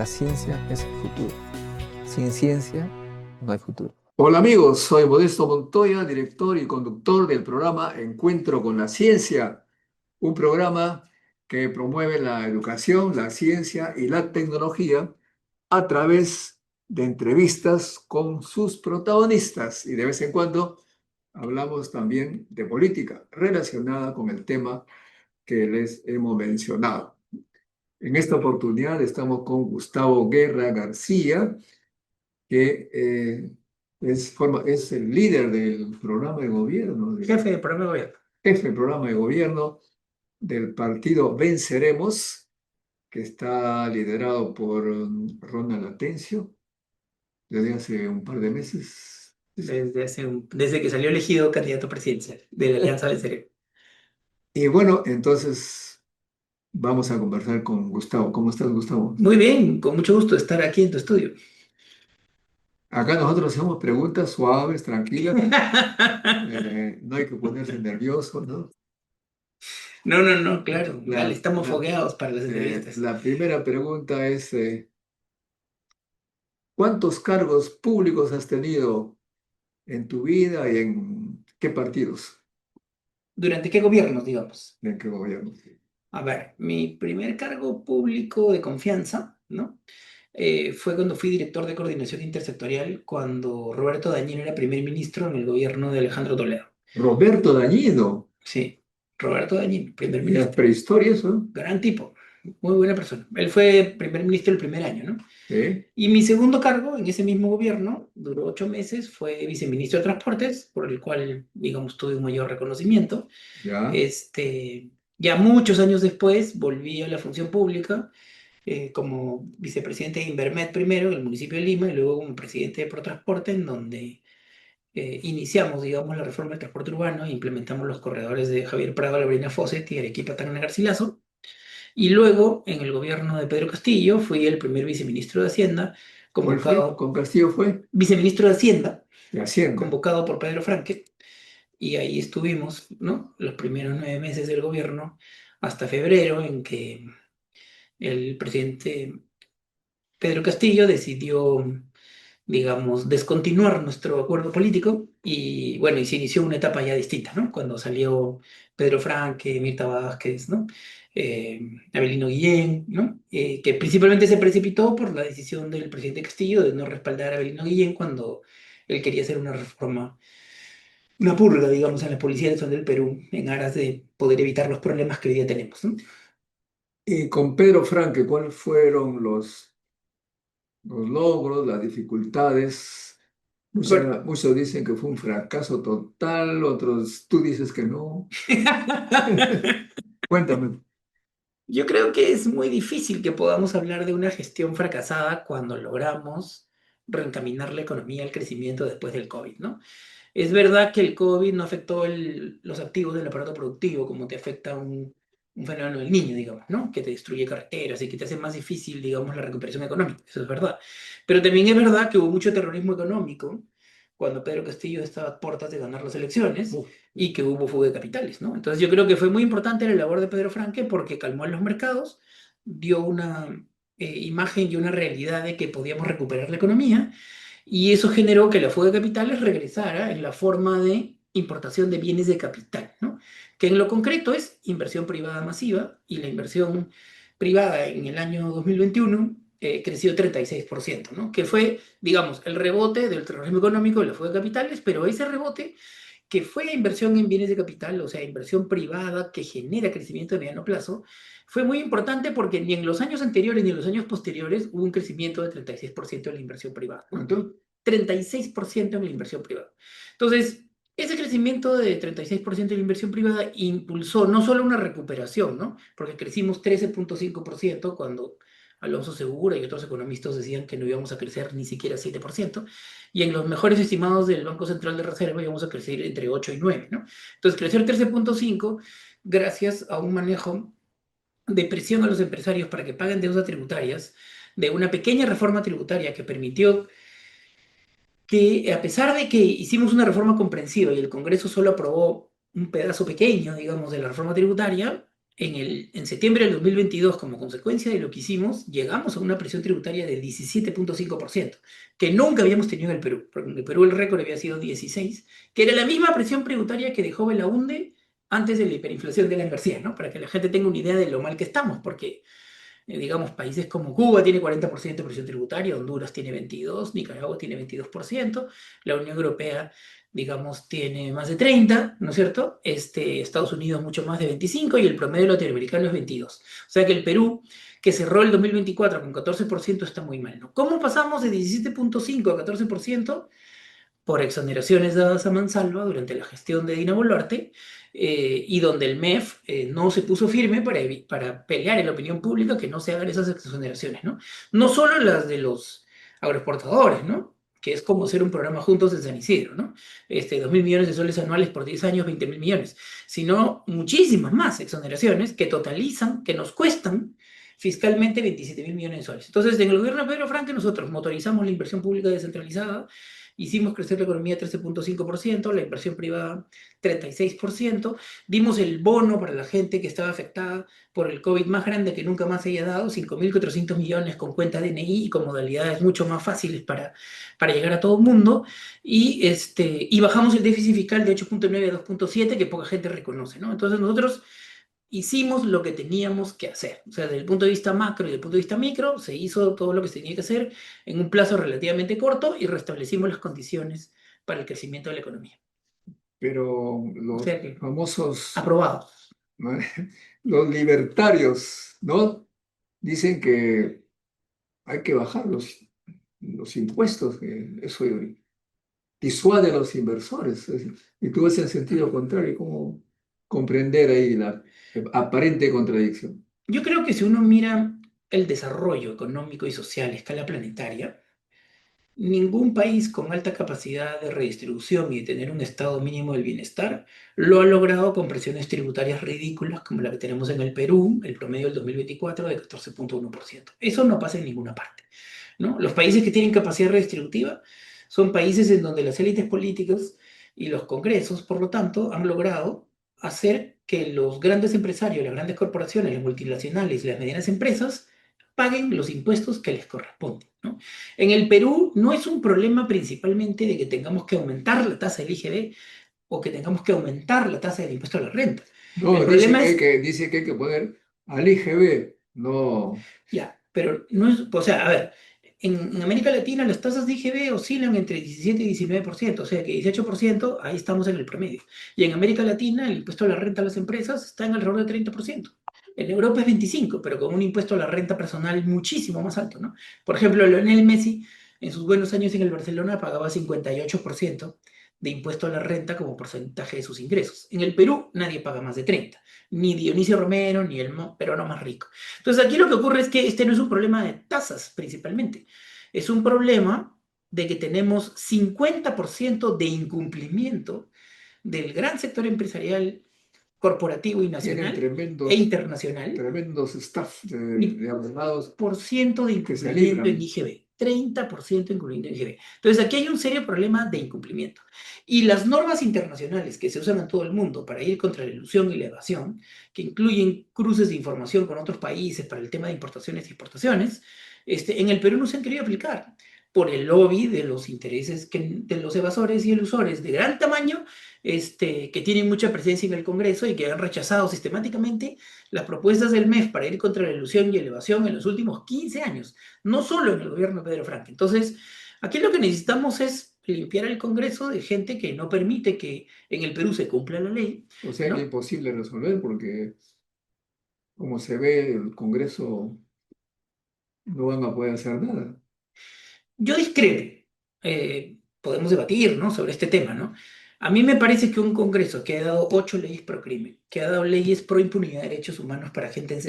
La ciencia es el futuro. Sin ciencia no hay futuro. Hola amigos, soy Modesto Montoya, director y conductor del programa Encuentro con la Ciencia, un programa que promueve la educación, la ciencia y la tecnología a través de entrevistas con sus protagonistas y de vez en cuando hablamos también de política relacionada con el tema que les hemos mencionado. En esta oportunidad estamos con Gustavo Guerra García, que es el líder del programa de gobierno, Jefe de programa de gobierno. jefe del programa de gobierno del partido Venceremos, que está liderado por Ronald Atencio desde hace un par de meses. Desde que salió elegido candidato presidencial de la Alianza Venceremos. Y bueno, entonces vamos a conversar con Gustavo. ¿Cómo estás, Gustavo? Muy bien, con mucho gusto estar aquí en tu estudio. Acá nosotros hacemos preguntas suaves, tranquilas. No hay que ponerse nervioso, ¿no? No, claro, dale, La, estamos la- fogueados para las entrevistas. la primera pregunta es, ¿cuántos cargos públicos has tenido en tu vida y en qué partidos? ¿Durante qué gobiernos, digamos? ¿En qué gobierno? A ver, mi primer cargo público de confianza, ¿no? Fue cuando fui director de coordinación intersectorial, cuando Roberto Dañino era primer ministro en el gobierno de Alejandro Toledo. Roberto Dañino. Sí, Roberto Dañino, primer ¿Era ministro. prehistoria eso? Gran tipo, muy buena persona. Él fue primer ministro el primer año, ¿no? ¿Sí? Y mi segundo cargo en ese mismo gobierno, duró 8 meses, fue viceministro de Transportes, por el cual, digamos, tuve un mayor reconocimiento. ¿Ya? Ya muchos años después volví a la función pública como vicepresidente de Invermed primero en el municipio de Lima y luego como presidente de Protransporte, en donde iniciamos, digamos, la reforma del transporte urbano e implementamos los corredores de Javier Prado, Labrina Fawcett y Arequipa Tacna Garcilaso. Y luego, en el gobierno de Pedro Castillo, fui el primer viceministro de Hacienda, ¿Cuál fue? convocado, ¿Con Castillo fue? viceministro de Hacienda, De Hacienda. convocado por Pedro Franque, y ahí estuvimos, ¿no? Los primeros 9 meses del gobierno, hasta febrero, en que el presidente Pedro Castillo decidió, digamos, descontinuar nuestro acuerdo político y, bueno, y se inició una etapa ya distinta, ¿no? Cuando salió Pedro Franque, Mirta Vázquez, ¿no? Avelino Guillén, ¿no? Que principalmente se precipitó por la decisión del presidente Castillo de no respaldar a Avelino Guillén cuando él quería hacer una reforma, una purga, digamos, en la Policía Nacional del Perú en aras de poder evitar los problemas que hoy día tenemos, ¿no? Y con Pedro Franque, ¿cuáles fueron los logros, las dificultades? Bueno. Muchos dicen que fue un fracaso total, otros tú dices que no. Cuéntame. Yo creo que es muy difícil que podamos hablar de una gestión fracasada cuando logramos reencaminar la economía al crecimiento después del COVID, ¿no? Es verdad que el COVID no afectó los activos del aparato productivo como te afecta un fenómeno del niño, digamos, ¿no? Que te destruye carreteras y que te hace más difícil, digamos, la recuperación económica. Eso es verdad. Pero también es verdad que hubo mucho terrorismo económico cuando Pedro Castillo estaba a puertas de ganar las elecciones Uf, y que hubo fuga de capitales, ¿no? Entonces yo creo que fue muy importante la labor de Pedro Franque porque calmó a los mercados, dio una imagen y una realidad de que podíamos recuperar la economía y eso generó que la fuga de capitales regresara en la forma de importación de bienes de capital, ¿no? Que en lo concreto es inversión privada masiva y la inversión privada en el año 2021 creció 36%, ¿no? Que fue, digamos, el rebote del terrorismo económico de la fuga de capitales, pero ese rebote que fue inversión en bienes de capital, o sea, inversión privada que genera crecimiento de mediano plazo, fue muy importante porque ni en los años anteriores ni en los años posteriores hubo un crecimiento de 36% en la inversión privada, ¿no? ¿cuánto? 36% en la inversión privada. Entonces, ese crecimiento de 36% en la inversión privada impulsó no solo una recuperación, ¿no? Porque crecimos 13,5% cuando Alonso Segura y otros economistas decían que no íbamos a crecer ni siquiera 7%, y en los mejores estimados del Banco Central de Reserva íbamos a crecer entre 8 y 9, ¿no? Entonces, crecer 13,5 gracias a un manejo de presión a los empresarios para que paguen deudas tributarias, de una pequeña reforma tributaria que permitió que a pesar de que hicimos una reforma comprensiva y el Congreso solo aprobó un pedazo pequeño, digamos, de la reforma tributaria, en septiembre del 2022, como consecuencia de lo que hicimos, llegamos a una presión tributaria de 17.5%, que nunca habíamos tenido en el Perú, porque en el Perú el récord había sido 16, que era la misma presión tributaria que dejó Belaúnde antes de la hiperinflación de la García, ¿no? Para que la gente tenga una idea de lo mal que estamos, porque digamos, países como Cuba tiene 40% de presión tributaria, Honduras tiene 22%, Nicaragua tiene 22%, la Unión Europea, digamos, tiene más de 30%, ¿no es cierto? Estados Unidos mucho más de 25% y el promedio latinoamericano es 22%. O sea que el Perú, que cerró el 2024 con 14%, está muy mal, ¿no? ¿Cómo pasamos de 17.5% a 14%? Por exoneraciones dadas a mansalva durante la gestión de Dina Boluarte, y donde el MEF no se puso firme para pelear en la opinión pública que no se hagan esas exoneraciones, ¿no? No solo las de los agroexportadores, ¿no? Que es como hacer un programa juntos en San Isidro, ¿no? 2.000 millones de soles anuales por 10 años, 20.000 millones, sino muchísimas más exoneraciones que totalizan, que nos cuestan fiscalmente 27.000 millones de soles. Entonces, en el gobierno de Pedro Franque nosotros motorizamos la inversión pública descentralizada, hicimos crecer la economía 13.5%, la inversión privada 36%, dimos el bono para la gente que estaba afectada por el COVID más grande que nunca más se haya dado, 5.400 millones con cuenta DNI y con modalidades mucho más fáciles para llegar a todo el mundo, y bajamos el déficit fiscal de 8.9 a 2.7, que poca gente reconoce, ¿no? Entonces nosotros hicimos lo que teníamos que hacer. O sea, desde el punto de vista macro y desde el punto de vista micro, se hizo todo lo que se tenía que hacer en un plazo relativamente corto y restablecimos las condiciones para el crecimiento de la economía. Pero O los sea que, famosos, aprobado. ¿no? Los libertarios, ¿no? Dicen que hay que bajar los impuestos, que eso disuade a los inversores. Y tú ves en sentido contrario, ¿cómo comprender ahí la aparente contradicción? Yo creo que si uno mira el desarrollo económico y social a escala planetaria, ningún país con alta capacidad de redistribución y de tener un estado mínimo del bienestar lo ha logrado con presiones tributarias ridículas como la que tenemos en el Perú, el promedio del 2024 de 14.1%. Eso no pasa en ninguna parte, ¿no? Los países que tienen capacidad redistributiva son países en donde las élites políticas y los congresos, por lo tanto, han logrado hacer que los grandes empresarios, las grandes corporaciones, las multinacionales y las medianas empresas paguen los impuestos que les corresponden, ¿no? En el Perú no es un problema principalmente de que tengamos que aumentar la tasa del IGB o que tengamos que aumentar la tasa del impuesto a la renta. El No, problema es, dice que hay que poner al IGB, no. ya, pero no es, o sea, a ver, en América Latina las tasas de IGB oscilan entre 17 y 19%, o sea que 18%, ahí estamos en el promedio. Y en América Latina el impuesto a la renta a las empresas está en alrededor de 30%. En Europa es 25%, pero con un impuesto a la renta personal muchísimo más alto, ¿no? Por ejemplo, Lionel Messi, en sus buenos años en el Barcelona, pagaba 58% de impuesto a la renta como porcentaje de sus ingresos. En el Perú nadie paga más de 30%, ni Dionisio Romero, ni el peruano más rico. Entonces aquí lo que ocurre es que este no es un problema de tasas principalmente, es un problema de que tenemos 50% de incumplimiento del gran sector empresarial, corporativo y Tienen nacional e internacional, tremendos staff y de abogados por ciento de que se incumplimiento en libran. IGB. 30% de incumplimiento en IGB. Entonces aquí hay un serio problema de incumplimiento. Y las normas internacionales que se usan en todo el mundo para ir contra la ilusión y la evasión, que incluyen cruces de información con otros países para el tema de importaciones y exportaciones, en el Perú no se han querido aplicar por el lobby de los intereses de los evasores y elusores de gran tamaño, que tienen mucha presencia en el Congreso y que han rechazado sistemáticamente las propuestas del MEF para ir contra la ilusión y la evasión en los últimos 15 años, no solo en el gobierno de Pedro Franque. Entonces, aquí lo que necesitamos es limpiar el Congreso de gente que no permite que en el Perú se cumpla la ley, O sea que es ¿no? imposible resolver porque, como se ve, el Congreso no van a poder hacer nada. Yo discrepo. Podemos debatir, ¿no?, sobre este tema, ¿no? A mí me parece que un Congreso que ha dado 8 leyes pro crimen, que ha dado leyes pro impunidad de derechos humanos para gente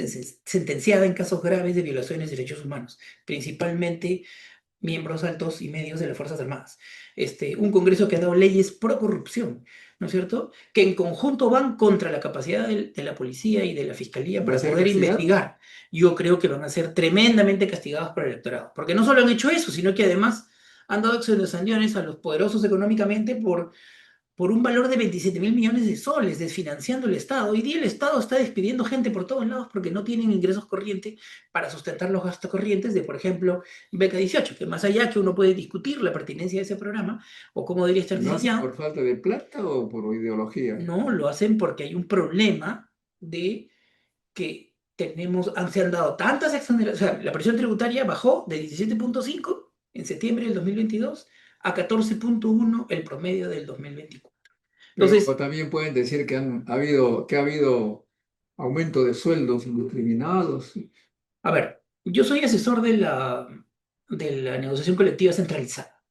sentenciada en casos graves de violaciones de derechos humanos, principalmente miembros altos y medios de las Fuerzas Armadas. Un Congreso que ha dado leyes pro corrupción, ¿no es cierto?, que en conjunto van contra la capacidad de la policía y de la fiscalía ¿Va a para ser poder castigado? investigar. Yo creo que van a ser tremendamente castigados por el electorado, porque no solo han hecho eso, sino que además han dado exoneraciones a los poderosos económicamente por por un valor de 27.000 millones de soles, desfinanciando el Estado. Hoy día el Estado está despidiendo gente por todos lados porque no tienen ingresos corrientes para sustentar los gastos corrientes de, por ejemplo, Beca 18, que más allá que uno puede discutir la pertinencia de ese programa o cómo debería estar ¿Lo hacen diseñado, por falta de plata o por ideología? no lo hacen porque hay un problema de que se han dado tantas exoneraciones, o sea, la presión tributaria bajó de 17.5 en septiembre del 2022 a 14.1 el promedio del 2024. Pero Entonces, también pueden decir que ha habido aumento de sueldos indiscriminados. a ver, yo soy asesor de la negociación colectiva centralizada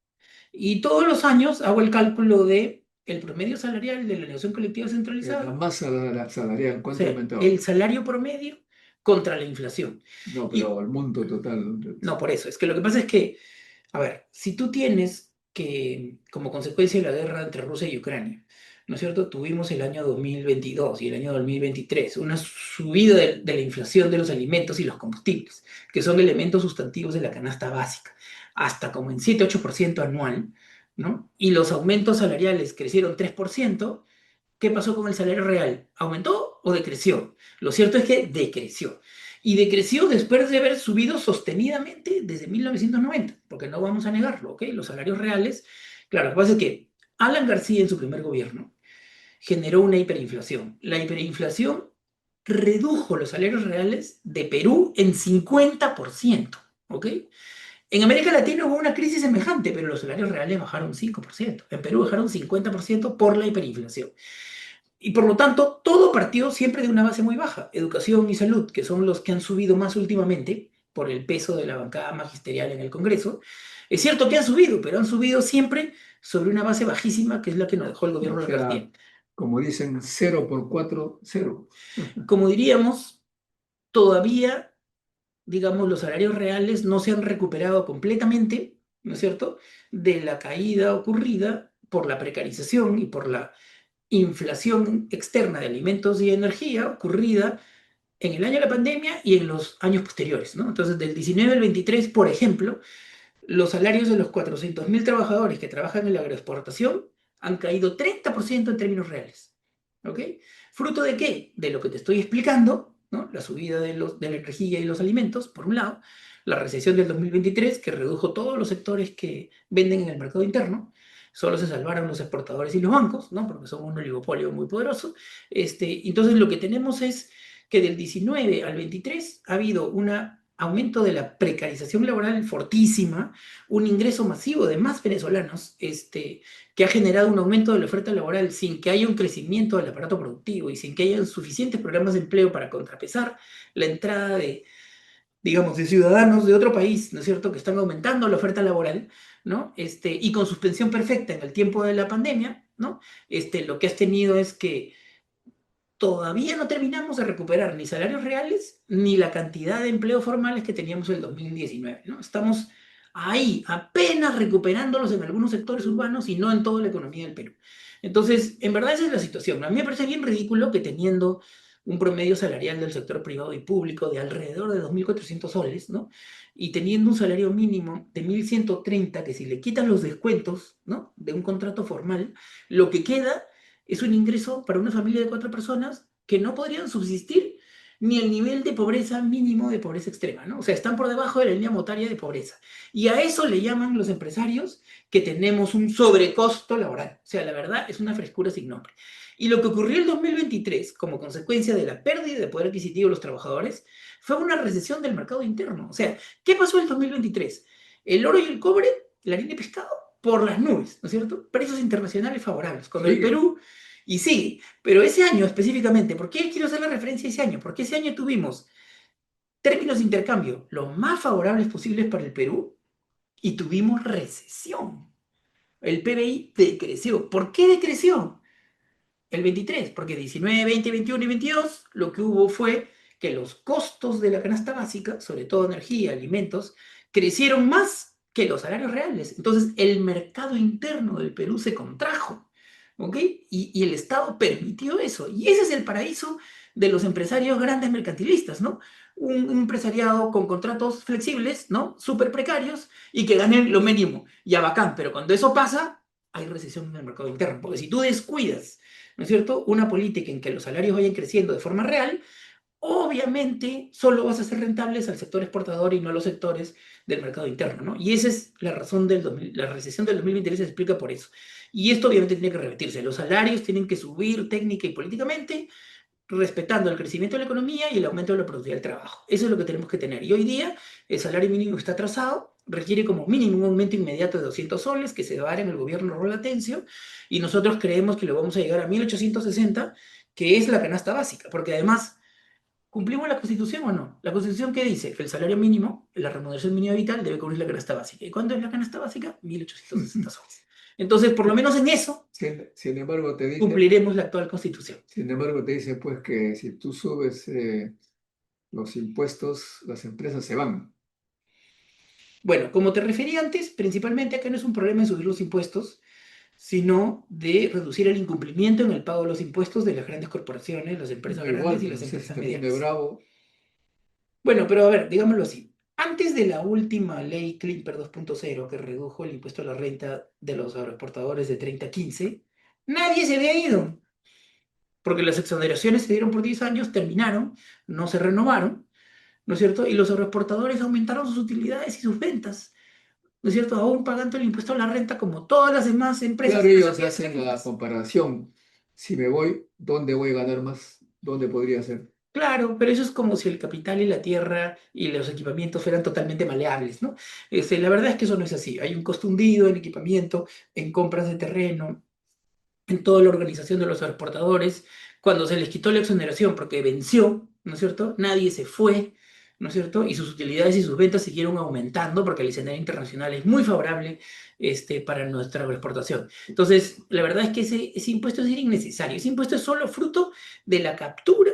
y todos los años hago el cálculo de el promedio salarial de la negociación colectiva La centralizada, masa salarial, o ¿cuánto ha sea, aumentado? el salario promedio contra la inflación. No, Y pero el monto total. no, por eso, es que lo que pasa es que, a ver, si tú tienes que, como consecuencia de la guerra entre Rusia y Ucrania, ¿no es cierto? Tuvimos el año 2022 y el año 2023 una subida de la inflación de los alimentos y los combustibles, que son elementos sustantivos de la canasta básica, hasta como en 7-8% anual, ¿no? Y los aumentos salariales crecieron 3%. ¿Qué pasó con el salario real? ¿Aumentó o decreció? Lo cierto es que decreció. Y decreció después de haber subido sostenidamente desde 1990, porque no vamos a negarlo, ¿ok? Los salarios reales, claro, lo que pasa es que Alan García en su primer gobierno generó una hiperinflación. La hiperinflación redujo los salarios reales de Perú en 50%, ¿ok? En América Latina hubo una crisis semejante, pero los salarios reales bajaron 5%. En Perú bajaron 50% por la hiperinflación. Y por lo tanto, todo partió siempre de una base muy baja, educación y salud, que son los que han subido más últimamente por el peso de la bancada magisterial en el Congreso. Es cierto que han subido, pero han subido siempre sobre una base bajísima, que es la que nos dejó el gobierno O de sea, García. como dicen, 0 por 4, 0. Como diríamos, todavía, digamos, los salarios reales no se han recuperado completamente, ¿no es cierto?, de la caída ocurrida por la precarización y por la inflación externa de alimentos y energía ocurrida en el año de la pandemia y en los años posteriores, ¿no? Entonces, del 19 al 23, por ejemplo, los salarios de los 400.000 trabajadores que trabajan en la agroexportación han caído 30% en términos reales, ¿ok? ¿Fruto de qué? De lo que te estoy explicando, ¿no? La subida de la energía y los alimentos, por un lado, la recesión del 2023, que redujo todos los sectores que venden en el mercado interno, solo se salvaron los exportadores y los bancos, ¿no? Porque son un oligopolio muy poderoso. Entonces, lo que tenemos es que del 19 al 23 ha habido un aumento de la precarización laboral fortísima, un ingreso masivo de más venezolanos, que ha generado un aumento de la oferta laboral sin que haya un crecimiento del aparato productivo y sin que haya suficientes programas de empleo para contrapesar la entrada de, digamos, de ciudadanos de otro país, ¿no es cierto?, que están aumentando la oferta laboral, ¿no? Y con suspensión perfecta en el tiempo de la pandemia, ¿no? Lo que has tenido es que todavía no terminamos de recuperar ni salarios reales ni la cantidad de empleos formales que teníamos en el 2019, ¿no? Estamos ahí, apenas recuperándolos en algunos sectores urbanos y no en toda la economía del Perú. Entonces, en verdad esa es la situación. A mí me parece bien ridículo que teniendo un promedio salarial del sector privado y público de alrededor de 2.400 soles, ¿no? Y teniendo un salario mínimo de 1.130, que si le quitan los descuentos, ¿no?, de un contrato formal, lo que queda es un ingreso para una familia de 4 personas que no podrían subsistir ni el nivel de pobreza mínimo de pobreza extrema, ¿no? O sea, están por debajo de la línea monetaria de pobreza. Y a eso le llaman los empresarios que tenemos un sobrecosto laboral. O sea, la verdad es una frescura sin nombre. Y lo que ocurrió en 2023, como consecuencia de la pérdida de poder adquisitivo de los trabajadores, fue una recesión del mercado interno. O sea, ¿qué pasó en 2023? El oro y el cobre, la harina de pescado, por las nubes, ¿no es cierto? Precios internacionales favorables. Cuando el Sigue. Perú, y sí, pero ese año específicamente, ¿por qué quiero hacer la referencia a ese año? Porque ese año tuvimos términos de intercambio los más favorables posibles para el Perú y tuvimos recesión. El PBI decreció. ¿Por qué decreció? El 23, porque 19, 20, 21 y 22 lo que hubo fue que los costos de la canasta básica, sobre todo energía, alimentos, crecieron más que los salarios reales. Entonces el mercado interno del Perú se contrajo, ¿ok? Y el Estado permitió eso. Y ese es el paraíso de los empresarios grandes mercantilistas, ¿no? Un empresariado con contratos flexibles, ¿no? Súper precarios y que ganen lo mínimo. Ya bacán, pero cuando eso pasa, hay recesión en el mercado interno. Porque si tú descuidas, ¿no es cierto?, una política en que los salarios vayan creciendo de forma real, obviamente solo vas a ser rentables al sector exportador y no a los sectores del mercado interno, ¿no? Y esa es la razón la recesión del 2023 se explica por eso. Y esto obviamente tiene que revertirse. Los salarios tienen que subir técnica y políticamente, respetando el crecimiento de la economía y el aumento de la productividad del trabajo. Eso es lo que tenemos que tener. Y hoy día el salario mínimo está atrasado, requiere como mínimo un aumento inmediato de 200 soles que se va a dar en el gobierno Rola Atencio, y nosotros creemos que lo vamos a llegar a 1860, que es la canasta básica, porque además, ¿cumplimos la Constitución o no? La Constitución, ¿qué dice? Que el salario mínimo, la remuneración mínima vital, debe cubrir la canasta básica. ¿Y cuánto es la canasta básica? 1860 soles. Entonces, por lo menos en eso, Sin embargo, te dice, cumpliremos la actual Constitución. sin embargo, te dice pues que si tú subes los impuestos, las empresas se van. Bueno, como te refería antes, principalmente acá no es un problema de subir los impuestos, sino de reducir el incumplimiento en el pago de los impuestos de las grandes corporaciones, las empresas Da igual, grandes y las pues, empresas te pone medianas. bravo. Bueno, pero a ver, digámoslo así. Antes de la última ley Klimper 2.0 que redujo el impuesto a la renta de los agroexportadores de 30 a 15, nadie se había ido, porque las exoneraciones se dieron por 10 años, terminaron, no se renovaron, ¿no es cierto? Y los agroexportadores aumentaron sus utilidades y sus ventas, ¿no es cierto? Aún pagando el impuesto a la renta como todas las demás empresas. Claro, ellos empresariales hacen la agrícolas. comparación. Si me voy, ¿dónde voy a ganar más? ¿Dónde podría ser? Claro, pero eso es como si el capital y la tierra y los equipamientos fueran totalmente maleables, ¿no? La verdad es que eso no es así. Hay un costo hundido en equipamiento, en compras de terreno, en toda la organización de los agroexportadores. Cuando se les quitó la exoneración porque venció, ¿no es cierto? Nadie se fue, ¿no es cierto? Y sus utilidades y sus ventas siguieron aumentando porque el escenario internacional es muy favorable para nuestra agroexportación. Entonces, la verdad es que ese impuesto es innecesario. Ese impuesto es solo fruto de la captura,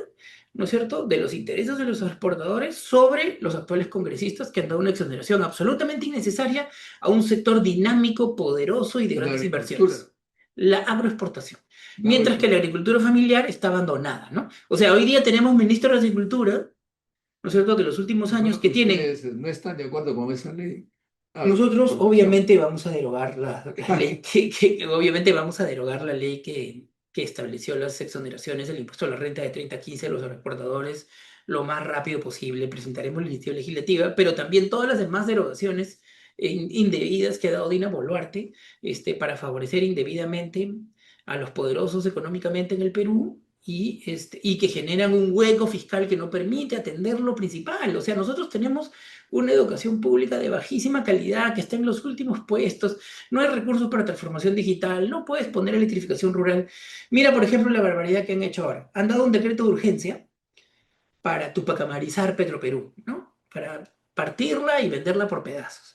¿no es cierto?, de los intereses de los exportadores sobre los actuales congresistas que han dado una exoneración absolutamente innecesaria a un sector dinámico, poderoso y de La grandes agricultura. inversiones: la agroexportación. La Mientras que la agricultura. agricultura familiar está abandonada, ¿no? O sea, hoy día tenemos ministros de Agricultura, ¿no es cierto?, de los últimos años Bueno, que tienen. ustedes no están de acuerdo con esa ley. Ah, Nosotros corrupción. obviamente vamos a derogar la ley obviamente vamos a derogar la ley que estableció las exoneraciones del impuesto a la renta de 30 a 15 a los agroexportadores lo más rápido posible. Presentaremos la iniciativa legislativa, pero también todas las demás derogaciones indebidas que ha dado Dina Boluarte para favorecer indebidamente a los poderosos económicamente en el Perú. Y que generan un hueco fiscal que no permite atender lo principal. O sea, nosotros tenemos una educación pública de bajísima calidad que está en los últimos puestos, no hay recursos para transformación digital, no puedes poner electrificación rural. Mira, por ejemplo, la barbaridad que han hecho ahora. Han dado un decreto de urgencia para tupacamarizar Petroperú, ¿no? Para partirla y venderla por pedazos.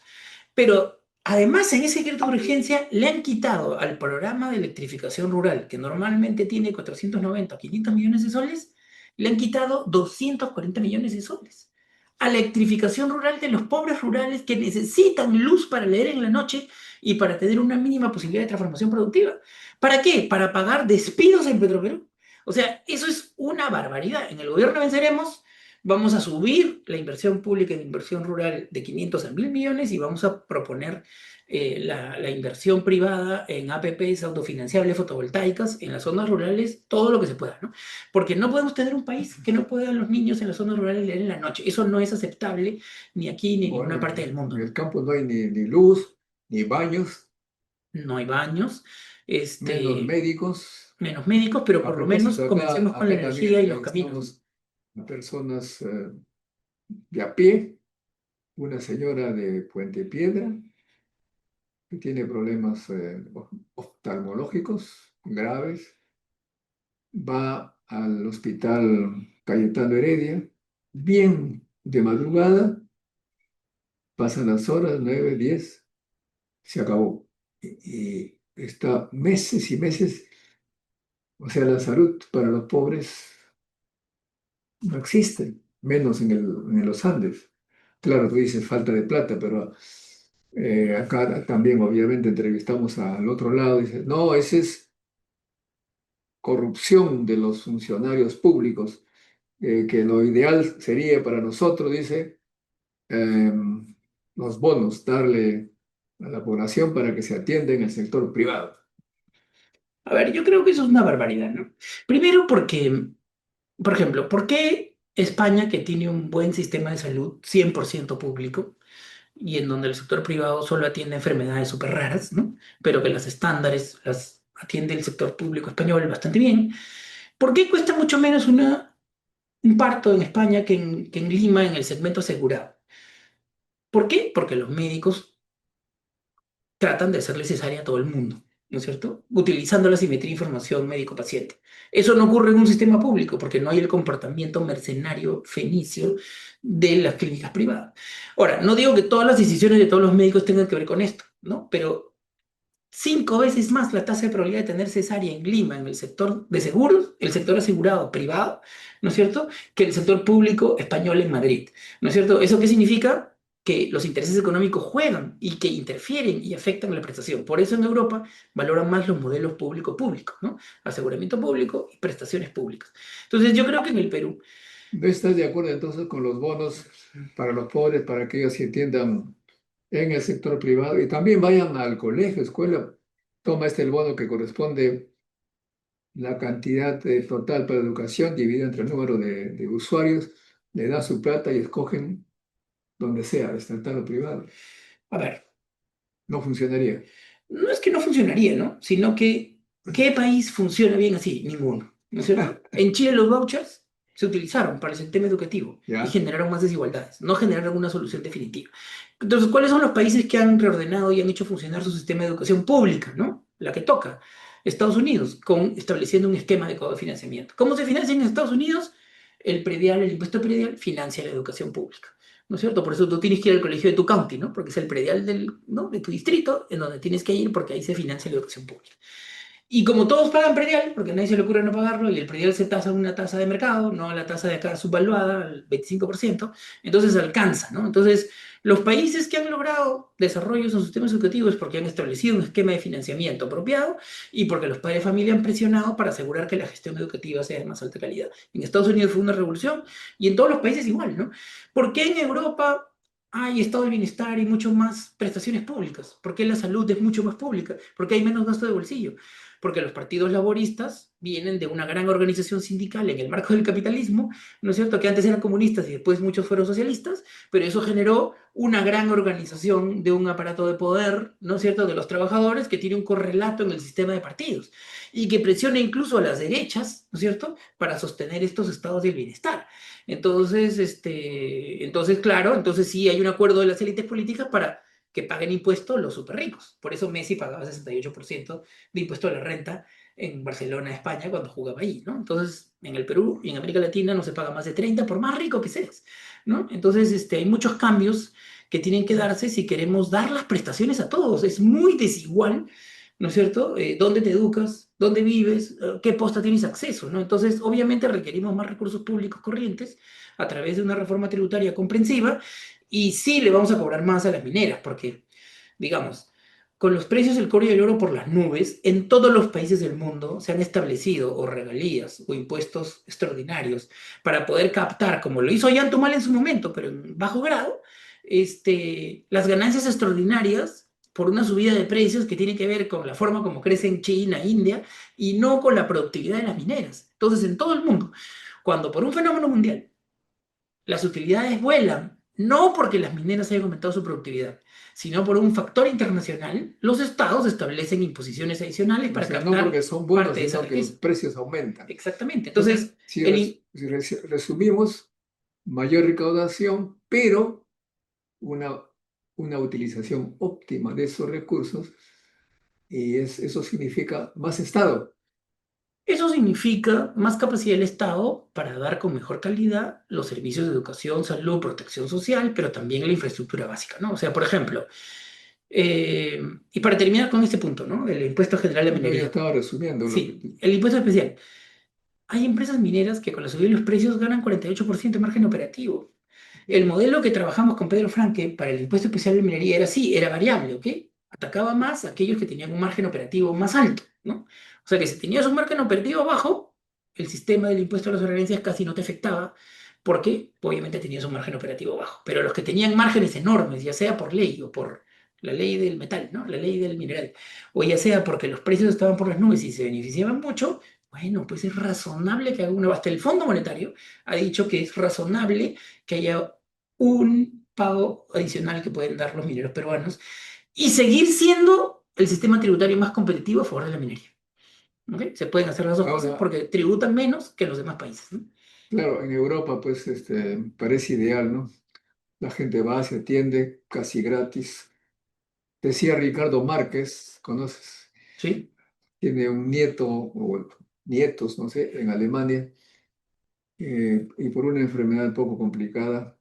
Pero además, en ese decreto de urgencia le han quitado al programa de electrificación rural, que normalmente tiene 490 o 500 millones de soles, le han quitado 240 millones de soles. A la electrificación rural de los pobres rurales que necesitan luz para leer en la noche y para tener una mínima posibilidad de transformación productiva. ¿Para qué? Para pagar despidos en Petroperú. O sea, eso es una barbaridad. En el gobierno venceremos. Vamos a subir la inversión pública en inversión rural de 500 a 1.000 millones y vamos a proponer la inversión privada en APPs autofinanciables fotovoltaicas en las zonas rurales, todo lo que se pueda, ¿no? Porque no podemos tener un país que no puedan los niños en las zonas rurales leer en la noche. Eso no es aceptable ni aquí ni en ninguna Bueno, parte del mundo. en el campo no hay ni luz, ni baños, No hay baños, menos médicos. menos médicos, pero A por lo menos propósito, comencemos con la acá también energía y los caminos. entrevistamos a personas de a pie, una señora de Puente Piedra que tiene problemas oftalmológicos graves, va al hospital Cayetano Heredia, bien de madrugada, pasan las horas, 9, 10, se acabó. Y está meses y meses, o sea, la salud para los pobres no existe, menos en los Andes. Claro, tú dices falta de plata, pero acá también obviamente entrevistamos al otro lado y dice, no, esa es corrupción de los funcionarios públicos, que lo ideal sería para nosotros, dice, los bonos, darle a la población para que se atienda en el sector privado. A ver, yo creo que eso es una barbaridad, ¿no? Primero porque, por ejemplo, ¿por qué España, que tiene un buen sistema de salud 100% público, y en donde el sector privado solo atiende enfermedades súper raras, ¿no? Pero que las estándares las atiende el sector público español bastante bien? ¿Por qué cuesta mucho menos un parto en España que en Lima en el segmento asegurado? ¿Por qué? Porque los médicos tratan de hacerle cesárea a todo el mundo, ¿no es cierto? Utilizando la simetría de información médico-paciente. Eso no ocurre en un sistema público porque no hay el comportamiento mercenario fenicio de las clínicas privadas. Ahora, no digo que todas las decisiones de todos los médicos tengan que ver con esto, ¿no? Pero 5 veces más la tasa de probabilidad de tener cesárea en Lima, en el sector de seguros, el sector asegurado privado, ¿no es cierto?, que el sector público español en Madrid, ¿no es cierto? ¿Eso qué significa? Que los intereses económicos juegan y que interfieren y afectan la prestación. Por eso en Europa valoran más los modelos público-público, ¿no? Aseguramiento público y prestaciones públicas. Entonces yo creo que en el Perú, ¿No estás de acuerdo entonces con los bonos para los pobres, para que ellos se entiendan en el sector privado y también vayan al colegio, escuela? Toma el bono que corresponde la cantidad total para educación dividida entre el número de usuarios, le da su plata y escogen donde sea, estatal o privado. a ver, No funcionaría. no es que no funcionaría, ¿no? Sino que, ¿qué país funciona bien así? Ninguno, ¿no es cierto? En Chile los vouchers se utilizaron para el sistema educativo y ¿Ya? generaron más desigualdades, no generaron una solución definitiva. Entonces, ¿cuáles son los países que han reordenado y han hecho funcionar su sistema de educación pública, ¿no? La que toca. Estados Unidos, estableciendo un esquema de cofinanciamiento. ¿Cómo se financia en Estados Unidos? El predial, el impuesto predial, financia la educación pública. ¿No es cierto? Por eso tú tienes que ir al colegio de tu county, ¿no? Porque es el predial ¿no? de tu distrito en donde tienes que ir porque ahí se financia la educación pública. Y como todos pagan predial, porque a nadie se le ocurre no pagarlo, y el predial se tasa una tasa de mercado, no la tasa de acá subvaluada, al 25%, entonces alcanza, ¿no? Entonces, los países que han logrado desarrollo en sus sistemas educativos es porque han establecido un esquema de financiamiento apropiado y porque los padres de familia han presionado para asegurar que la gestión educativa sea de más alta calidad. En Estados Unidos fue una revolución y en todos los países igual, ¿no? ¿Por qué en Europa hay estado de bienestar y mucho más prestaciones públicas? ¿Por qué la salud es mucho más pública? ¿Por qué hay menos gasto de bolsillo? Porque los partidos laboristas vienen de una gran organización sindical en el marco del capitalismo, ¿no es cierto?, que antes eran comunistas y después muchos fueron socialistas, pero eso generó una gran organización de un aparato de poder, ¿no es cierto?, de los trabajadores que tiene un correlato en el sistema de partidos y que presiona incluso a las derechas, ¿no es cierto?, para sostener estos estados del bienestar. Entonces, claro, entonces sí hay un acuerdo de las élites políticas para que paguen impuestos los súper ricos. Por eso Messi pagaba 68% de impuesto a la renta en Barcelona, España, cuando jugaba ahí, ¿no? Entonces, en el Perú y en América Latina no se paga más de 30 por más rico que seas, ¿no? Entonces, hay muchos cambios que tienen que darse si queremos dar las prestaciones a todos. Es muy desigual, ¿no es cierto? ¿Dónde te educas? ¿Dónde vives? ¿Qué posta tienes acceso? ¿No? Entonces, obviamente requerimos más recursos públicos corrientes a través de una reforma tributaria comprensiva y sí le vamos a cobrar más a las mineras, porque, digamos, con los precios del cobre y el oro por las nubes, en todos los países del mundo se han establecido o regalías o impuestos extraordinarios para poder captar, como lo hizo Ollantumala en su momento, pero en bajo grado, las ganancias extraordinarias por una subida de precios que tiene que ver con la forma como crece en China, India, y no con la productividad de las mineras. Entonces, en todo el mundo, cuando por un fenómeno mundial las utilidades vuelan, no porque las mineras hayan aumentado su productividad, sino por un factor internacional, los estados establecen imposiciones adicionales O para sea, no captar porque son buenos, parte de esa sino que los riqueza. precios aumentan. Exactamente. Entonces, Entonces, el, si resumimos, mayor recaudación, pero una, una utilización óptima de esos recursos, y eso significa más Estado. eso significa más capacidad del Estado para dar con mejor calidad los servicios de educación, salud, protección social, pero también la infraestructura básica, ¿no? O sea, por ejemplo, eh, y para terminar con este punto, ¿no? El impuesto general de No, ya minería. estaba resumiendo lo que Sí, el impuesto especial. Hay empresas mineras que con la subida de los precios ganan 48% de margen operativo. El modelo que trabajamos con Pedro Franque para el impuesto especial de minería era así, era variable, ¿ok? Atacaba más a aquellos que tenían un margen operativo más alto, ¿no? O sea que si tenías un margen operativo bajo, el sistema del impuesto a las herencias casi no te afectaba, porque obviamente tenías un margen operativo bajo. Pero los que tenían márgenes enormes, ya sea por ley o por la ley del metal, ¿no? La ley del mineral. O ya sea porque los precios estaban por las nubes y se beneficiaban mucho, bueno, pues es razonable que haga una, hasta el Fondo Monetario ha dicho que es razonable que haya un pago adicional que pueden dar los mineros peruanos y seguir siendo el sistema tributario más competitivo a favor de la minería. ¿Ok? Se pueden hacer las dos cosas Ahora, porque tributan menos que los demás países, ¿no? claro, en Europa pues parece ideal, ¿no? La gente va, se atiende casi gratis. Decía Ricardo Márquez, ¿conoces? ¿Sí? Tiene un nieto o nietos, no sé, en Alemania, y por una enfermedad poco complicada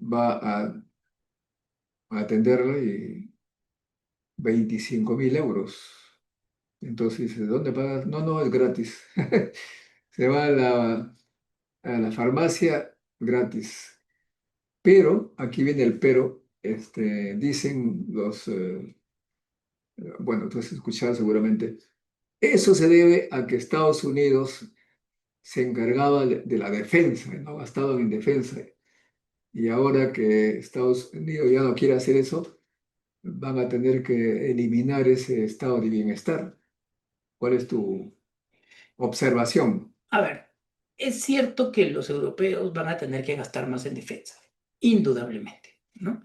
va a atenderla y 25.000 euros. Entonces dice, ¿dónde pagas? No, no, es gratis. Se va a la farmacia gratis. Pero, aquí viene el pero, dicen bueno, tú has escuchado seguramente, eso se debe a que Estados Unidos se encargaba de la defensa, no gastaban en defensa. Y ahora que Estados Unidos ya no quiere hacer eso, van a tener que eliminar ese estado de bienestar. ¿Cuál es tu observación? A ver, es cierto que los europeos van a tener que gastar más en defensa, indudablemente, ¿no?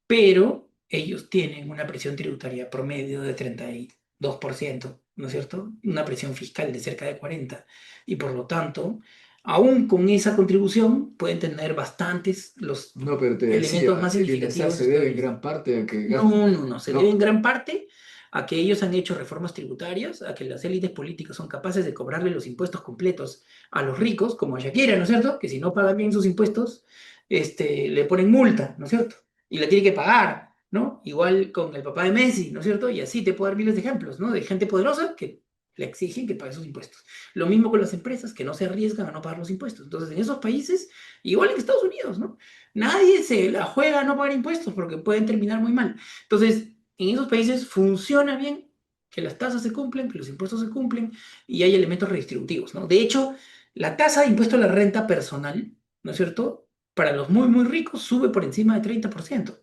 Pero ellos tienen una presión tributaria promedio de 32%, ¿no es cierto? Una presión fiscal de cerca de 40%, y por lo tanto, aún con esa contribución, pueden tener bastantes los No, pero te elementos decía, más el bienestar significativos de se su estado debe de en bienestar. gran parte a que No, no, no, se debe en no, gran parte a que ellos han hecho reformas tributarias, a que las élites políticas son capaces de cobrarle los impuestos completos a los ricos, como a Shakira, ¿no es cierto? Que si no pagan bien sus impuestos, le ponen multa, ¿no es cierto? Y la tiene que pagar, ¿no? Igual con el papá de Messi, ¿no es cierto? Y así te puedo dar miles de ejemplos, ¿no? De gente poderosa que le exigen que pague sus impuestos. Lo mismo con las empresas que no se arriesgan a no pagar los impuestos. Entonces, en esos países, igual en Estados Unidos, ¿no? Nadie se la juega a no pagar impuestos porque pueden terminar muy mal. Entonces, en esos países funciona bien que las tasas se cumplen, que los impuestos se cumplen y hay elementos redistributivos, ¿no? De hecho, la tasa de impuesto a la renta personal, ¿no es cierto? Para los muy, muy ricos sube por encima de 30%.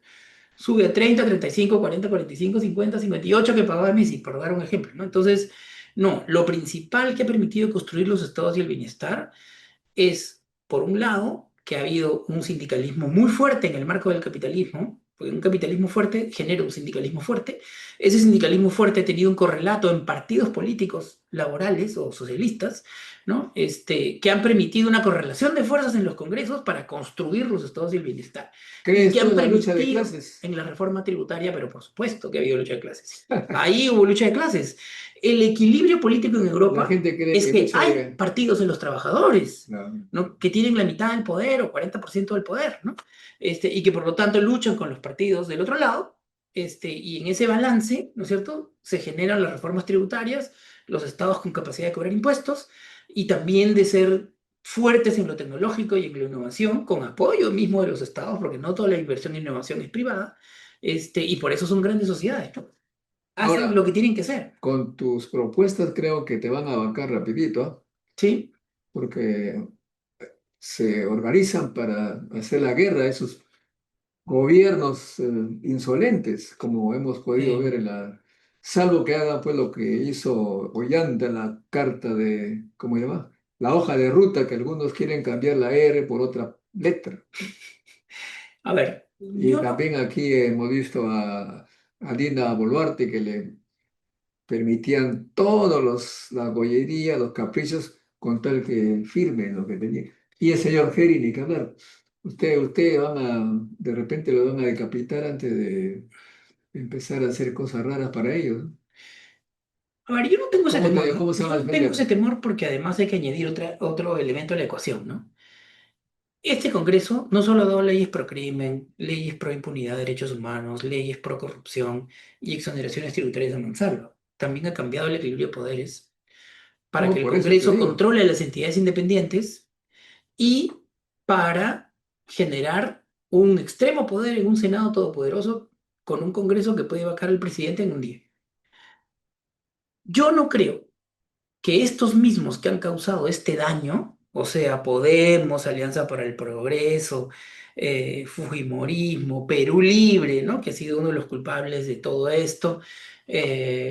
Sube a 30, 35, 40, 45, 50, 58 que pagaba Messi, por dar un ejemplo, ¿no? Entonces, no, lo principal que ha permitido construir los estados y el bienestar es, por un lado, que ha habido un sindicalismo muy fuerte en el marco del capitalismo, porque un capitalismo fuerte genera un sindicalismo fuerte. Ese sindicalismo fuerte ha tenido un correlato en partidos políticos laborales o socialistas, ¿no? Que han permitido una correlación de fuerzas en los congresos para construir los estados del bienestar y ¿crees que tú han en la lucha de permitido clases? en la reforma tributaria, pero por supuesto que ha habido lucha de clases. Ahí hubo lucha de clases. El equilibrio político en La Europa gente cree es que que lucha hay de... partidos de los trabajadores, No, ¿no? Que tienen la mitad del poder o 40% del poder, ¿no? Y que por lo tanto luchan con los partidos del otro lado, y en ese balance, ¿no es cierto?, se generan las reformas tributarias, los estados con capacidad de cobrar impuestos y también de ser fuertes en lo tecnológico y en la innovación, con apoyo mismo de los estados, porque no toda la inversión en innovación es privada, y por eso son grandes sociedades, ¿no? Hacen lo ahora, que tienen que hacer, con tus propuestas creo que te van a bancar rapidito, ¿ah? ¿sí? Porque se organizan para hacer la guerra a esos gobiernos insolentes, como hemos podido ver salvo que hagan pues lo que hizo Ollanta en la carta de, ¿cómo se llama? La hoja de ruta, que algunos quieren cambiar la R por otra letra. A ver, Y yo no. también aquí hemos visto a Dina Boluarte que le permitían todos la bollería, los caprichos, con tal que firme lo que tenía. Y el señor Geri, ni que hablar. Usted de repente lo van a decapitar antes de empezar a hacer cosas raras para ellos, ¿no? A ver, yo no tengo ese temor, ¿no? ¿Cómo se Yo van a no tengo ese defender? temor porque además hay que añadir otro elemento a la ecuación, ¿no? Este Congreso no solo ha dado leyes pro crimen, leyes pro impunidad, derechos humanos, leyes pro corrupción y exoneraciones tributarias a mansalva. También ha cambiado el equilibrio de poderes para No, que el por eso te Congreso digo. controle a las entidades independientes y para generar un extremo poder en un Senado todopoderoso con un Congreso que puede vacar al presidente en un día. Yo no creo que estos mismos que han causado este daño, o sea, Podemos, Alianza para el Progreso, Fujimorismo, Perú Libre, ¿no? Que ha sido uno de los culpables de todo esto,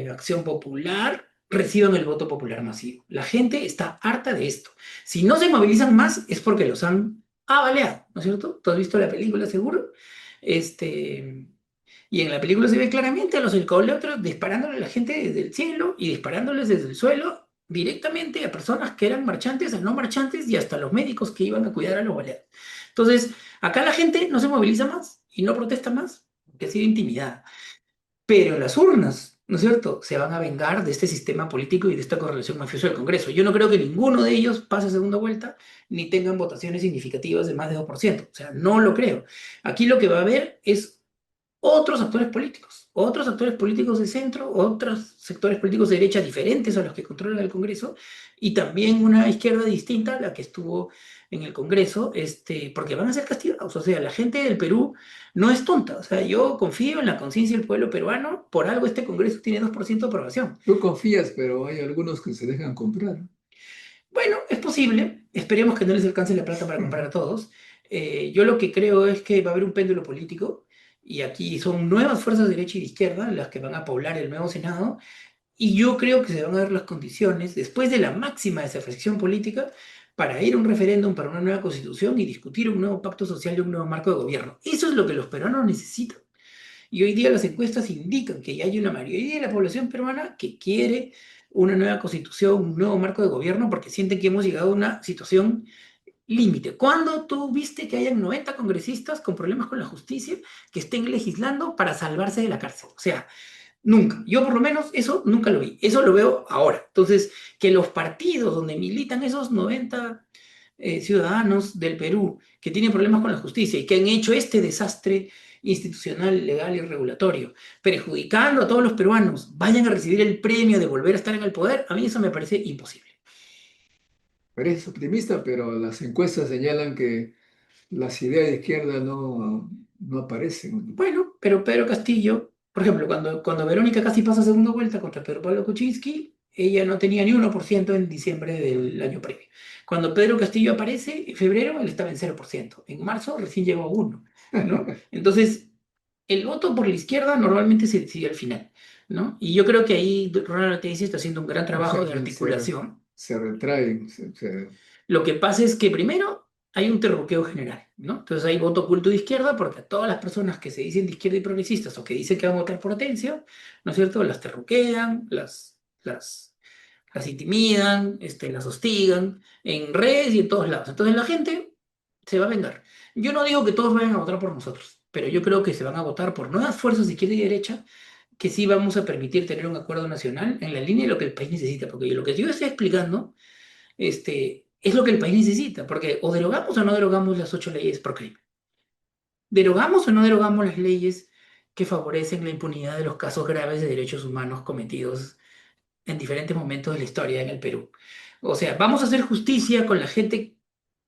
Acción Popular, reciban el voto popular masivo. La gente está harta de esto. Si no se movilizan más es porque los han baleado, ¿no es cierto? ¿Tú has visto la película, seguro? Este, y en la película se ve claramente a los helicópteros disparándole a la gente desde el cielo y disparándoles desde el suelo directamente a personas que eran marchantes, a no marchantes y hasta los médicos que iban a cuidar a los baleados. Entonces, acá la gente no se moviliza más y no protesta más, que ha sido intimidada. Pero las urnas, ¿no es cierto?, se van a vengar de este sistema político y de esta correlación mafiosa del Congreso. Yo no creo que ninguno de ellos pase a segunda vuelta ni tengan votaciones significativas de más de 2%. O sea, no lo creo. Aquí lo que va a haber es otros actores políticos de centro, otros sectores políticos de derecha diferentes a los que controlan el Congreso, y también una izquierda distinta a la que estuvo en el Congreso, porque van a ser castigados. O sea, la gente del Perú no es tonta. O sea, yo confío en la conciencia del pueblo peruano, por algo este Congreso tiene 2% de aprobación. Tú confías, pero hay algunos que se dejan comprar. Bueno, es posible. Esperemos que no les alcance la plata para comprar a todos. Yo lo que creo es que va a haber un péndulo político y aquí son nuevas fuerzas de derecha y de izquierda las que van a poblar el nuevo Senado y yo creo que se van a dar las condiciones, después de la máxima desafección política, para ir a un referéndum para una nueva constitución y discutir un nuevo pacto social y un nuevo marco de gobierno. Eso es lo que los peruanos necesitan. Y hoy día las encuestas indican que ya hay una mayoría de la población peruana que quiere una nueva constitución, un nuevo marco de gobierno, porque sienten que hemos llegado a una situación límite. ¿Cuándo tú viste que hayan 90 congresistas con problemas con la justicia que estén legislando para salvarse de la cárcel? O sea, nunca. Yo por lo menos eso nunca lo vi. Eso lo veo ahora. Entonces, que los partidos donde militan esos 90 ciudadanos del Perú que tienen problemas con la justicia y que han hecho este desastre institucional, legal y regulatorio, perjudicando a todos los peruanos, vayan a recibir el premio de volver a estar en el poder, a mí eso me parece imposible. Eres optimista, pero las encuestas señalan que las ideas de izquierda no aparecen. Bueno, pero Pedro Castillo, por ejemplo, cuando Verónica casi pasa a segunda vuelta contra Pedro Pablo Kuczynski, ella no tenía ni 1% en diciembre del año previo. Cuando Pedro Castillo aparece, en febrero, él estaba en 0%. En marzo recién llegó a 1, ¿no? Entonces, el voto por la izquierda normalmente se decide al final, ¿no? Y yo creo que ahí Ronald Arteaga está haciendo un gran O sea, trabajo de articulación. se retraen. Lo que pasa es que primero hay un terruqueo general, ¿no? Entonces hay voto oculto de izquierda porque a todas las personas que se dicen de izquierda y progresistas o que dicen que van a votar por Atencio, ¿no es cierto? Las terruquean, las intimidan, las hostigan en redes y en todos lados. Entonces la gente se va a vengar. Yo no digo que todos vayan a votar por nosotros, pero yo creo que se van a votar por nuevas fuerzas de izquierda y derecha que sí vamos a permitir tener un acuerdo nacional en la línea de lo que el país necesita, porque lo que yo estoy explicando es lo que el país necesita, porque o derogamos o no derogamos las 8 leyes por crimen. ¿Derogamos o no derogamos las leyes que favorecen la impunidad de los casos graves de derechos humanos cometidos en diferentes momentos de la historia en el Perú? O sea, ¿vamos a hacer justicia con la gente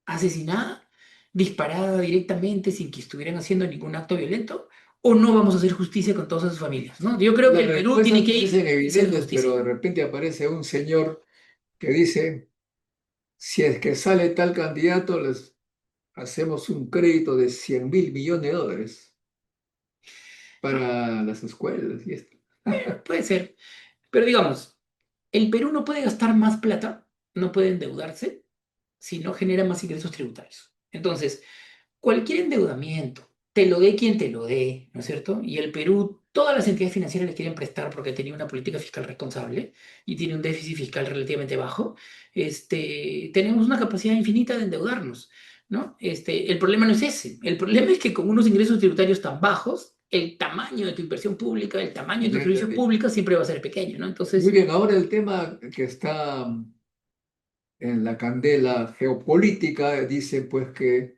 asesinada, disparada directamente sin que estuvieran haciendo ningún acto violento? ¿O no vamos a hacer justicia con todas sus familias? ¿No? Yo creo que Las el Perú tiene respuestas que ir parecen y hacer evidentes, justicia. pero de repente aparece un señor que dice, si es que sale tal candidato, les hacemos un crédito de 100.000 millones de dólares para las escuelas y esto. Puede ser. Pero digamos, el Perú no puede gastar más plata, no puede endeudarse si no genera más ingresos tributarios. Entonces, cualquier endeudamiento, te lo dé quien te lo dé, ¿no es cierto? Y el Perú, todas las entidades financieras le quieren prestar porque tenía una política fiscal responsable y tiene un déficit fiscal relativamente bajo. Tenemos una capacidad infinita de endeudarnos, ¿no? El problema no es ese. El problema es que con unos ingresos tributarios tan bajos, el tamaño de tu inversión pública, el tamaño de tu Ya servicio entendí. público siempre va a ser pequeño, ¿no? Muy Entonces, bien, ahora el tema que está en la candela geopolítica dice pues que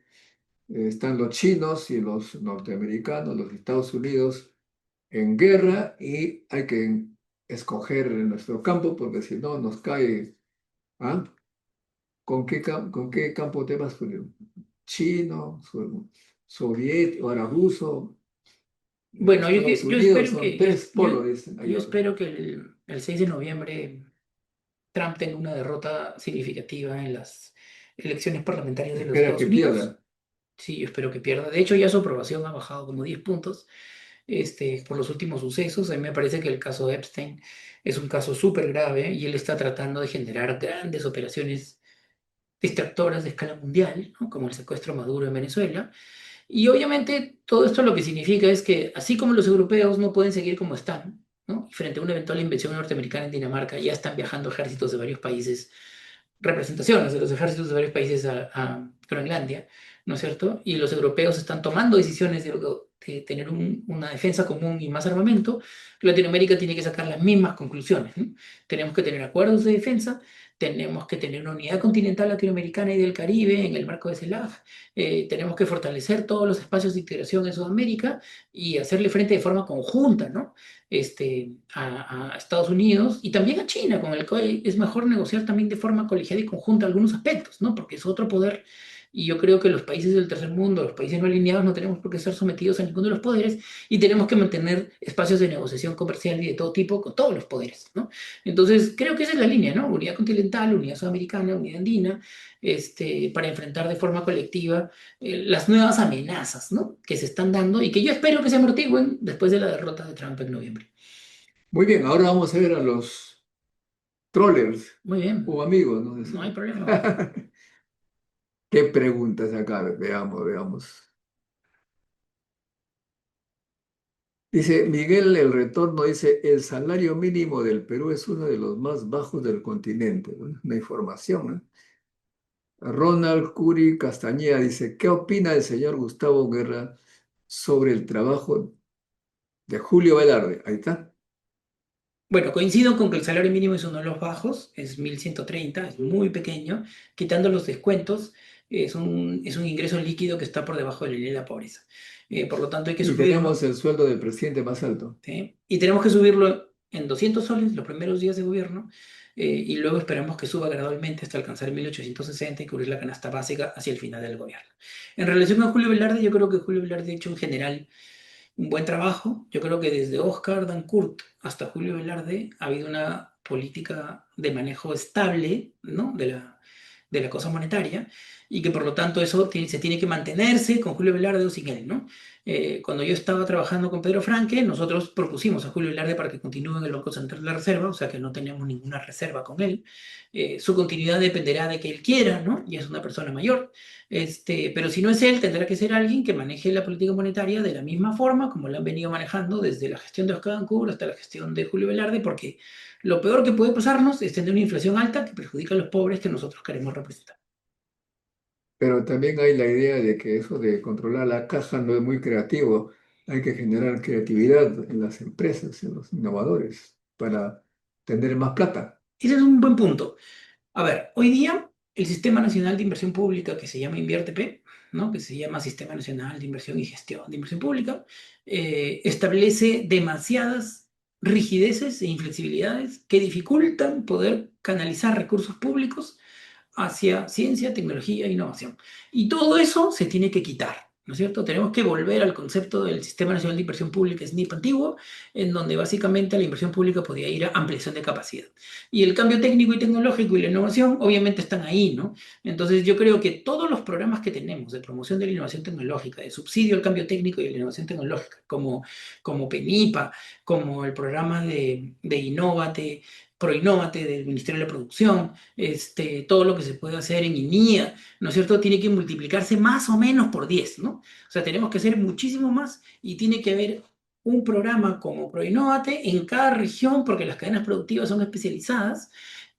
están los chinos y los norteamericanos, los Estados Unidos en guerra y hay que escoger en nuestro campo porque si no nos cae, ¿ah? ¿Con qué campo te vas? ¿Con el chino, soviético, ahora ruso, bueno, Estados yo Unidos? espero Son que, tres polos, dicen ahí yo ahora. espero que el 6 de noviembre Trump tenga una derrota significativa en las elecciones parlamentarias de los Espera que Estados Unidos. pierda. Sí, yo espero que pierda. De hecho, ya su aprobación ha bajado como 10 puntos por los últimos sucesos. A mí me parece que el caso Epstein es un caso súper grave y él está tratando de generar grandes operaciones distractoras de escala mundial, ¿no? Como el secuestro Maduro en Venezuela. Y obviamente todo esto lo que significa es que así como los europeos no pueden seguir como están, ¿no? Y frente a una eventual inversión norteamericana en Dinamarca, ya están viajando ejércitos de varios países, representaciones de los ejércitos de varios países a Groenlandia, ¿no es cierto? Y los europeos están tomando decisiones de tener una defensa común y más armamento. Latinoamérica tiene que sacar las mismas conclusiones, ¿no? Tenemos que tener acuerdos de defensa, tenemos que tener una unidad continental latinoamericana y del Caribe en el marco de CELAC, tenemos que fortalecer todos los espacios de integración en Sudamérica y hacerle frente de forma conjunta, ¿no? A Estados Unidos y también a China, con el que es mejor negociar también de forma colegiada y conjunta algunos aspectos, ¿no? Porque es otro poder y yo creo que los países del tercer mundo, los países no alineados, no tenemos por qué estar sometidos a ninguno de los poderes y tenemos que mantener espacios de negociación comercial y de todo tipo con todos los poderes, ¿no? Entonces, creo que esa es la línea, ¿no? Unidad continental, unidad sudamericana, unidad andina, para enfrentar de forma colectiva las nuevas amenazas, ¿no? Que se están dando y que yo espero que se amortigüen después de la derrota de Trump en noviembre. Muy bien, ahora vamos a ver a los trollers Muy bien, o amigos, no no hay sé. problema. ¿Qué preguntas acá? Veamos, veamos. Dice Miguel El Retorno, dice, el salario mínimo del Perú es uno de los más bajos del continente. Bueno, una información, ¿eh? Ronald Curi Castañeda dice, ¿qué opina el señor Gustavo Guerra sobre el trabajo de Julio Velarde? Ahí está. Bueno, coincido con que el salario mínimo es uno de los bajos, es 1.130, es muy pequeño, quitando los descuentos, es un ingreso líquido que está por debajo de la línea de la pobreza. Por lo tanto, hay que Y subirlo, tenemos el sueldo del presidente más alto. ¿sí? Y tenemos que subirlo en 200 soles los primeros días de gobierno, y luego esperamos que suba gradualmente hasta alcanzar 1.860 y cubrir la canasta básica hacia el final del gobierno. En relación a Julio Velarde, yo creo que Julio Velarde ha hecho en general un buen trabajo. Yo creo que desde Oscar Dancourt hasta Julio Velarde ha habido una política de manejo estable, ¿no? de la cosa monetaria y que por lo tanto eso se tiene que mantenerse con Julio Velarde o sin él, ¿no? Cuando yo estaba trabajando con Pedro Franque, nosotros propusimos a Julio Velarde para que continúe en el Banco Central de la Reserva, o sea que no tenemos ninguna reserva con él. Su continuidad dependerá de que él quiera, ¿no? Y es una persona mayor. Pero si no es él, tendrá que ser alguien que maneje la política monetaria de la misma forma como la han venido manejando desde la gestión de Oscar Dancourt hasta la gestión de Julio Velarde, porque lo peor que puede pasarnos es tener una inflación alta que perjudica a los pobres que nosotros queremos representar. Pero también hay la idea de que eso de controlar la caja no es muy creativo. Hay que generar creatividad en las empresas, en los innovadores, para tener más plata. Ese es un buen punto. A ver, hoy día el Sistema Nacional de Inversión Pública, que se llama InviérteP, ¿no? Que se llama Sistema Nacional de Inversión y Gestión de Inversión Pública, establece demasiadas rigideces e inflexibilidades que dificultan poder canalizar recursos públicos hacia ciencia, tecnología e innovación. Y todo eso se tiene que quitar, ¿no es cierto? Tenemos que volver al concepto del Sistema Nacional de Inversión Pública SNIP antiguo, en donde básicamente la inversión pública podía ir a ampliación de capacidad. Y el cambio técnico y tecnológico y la innovación obviamente están ahí, ¿no? Entonces yo creo que todos los programas que tenemos de promoción de la innovación tecnológica, de subsidio al cambio técnico y a la innovación tecnológica, como PENIPA, como el programa de Innovate, ProInnovate del Ministerio de la Producción, todo lo que se puede hacer en INIA, ¿no es cierto? Tiene que multiplicarse más o menos por 10, ¿no? O sea, tenemos que hacer muchísimo más y tiene que haber un programa como ProInnovate en cada región porque las cadenas productivas son especializadas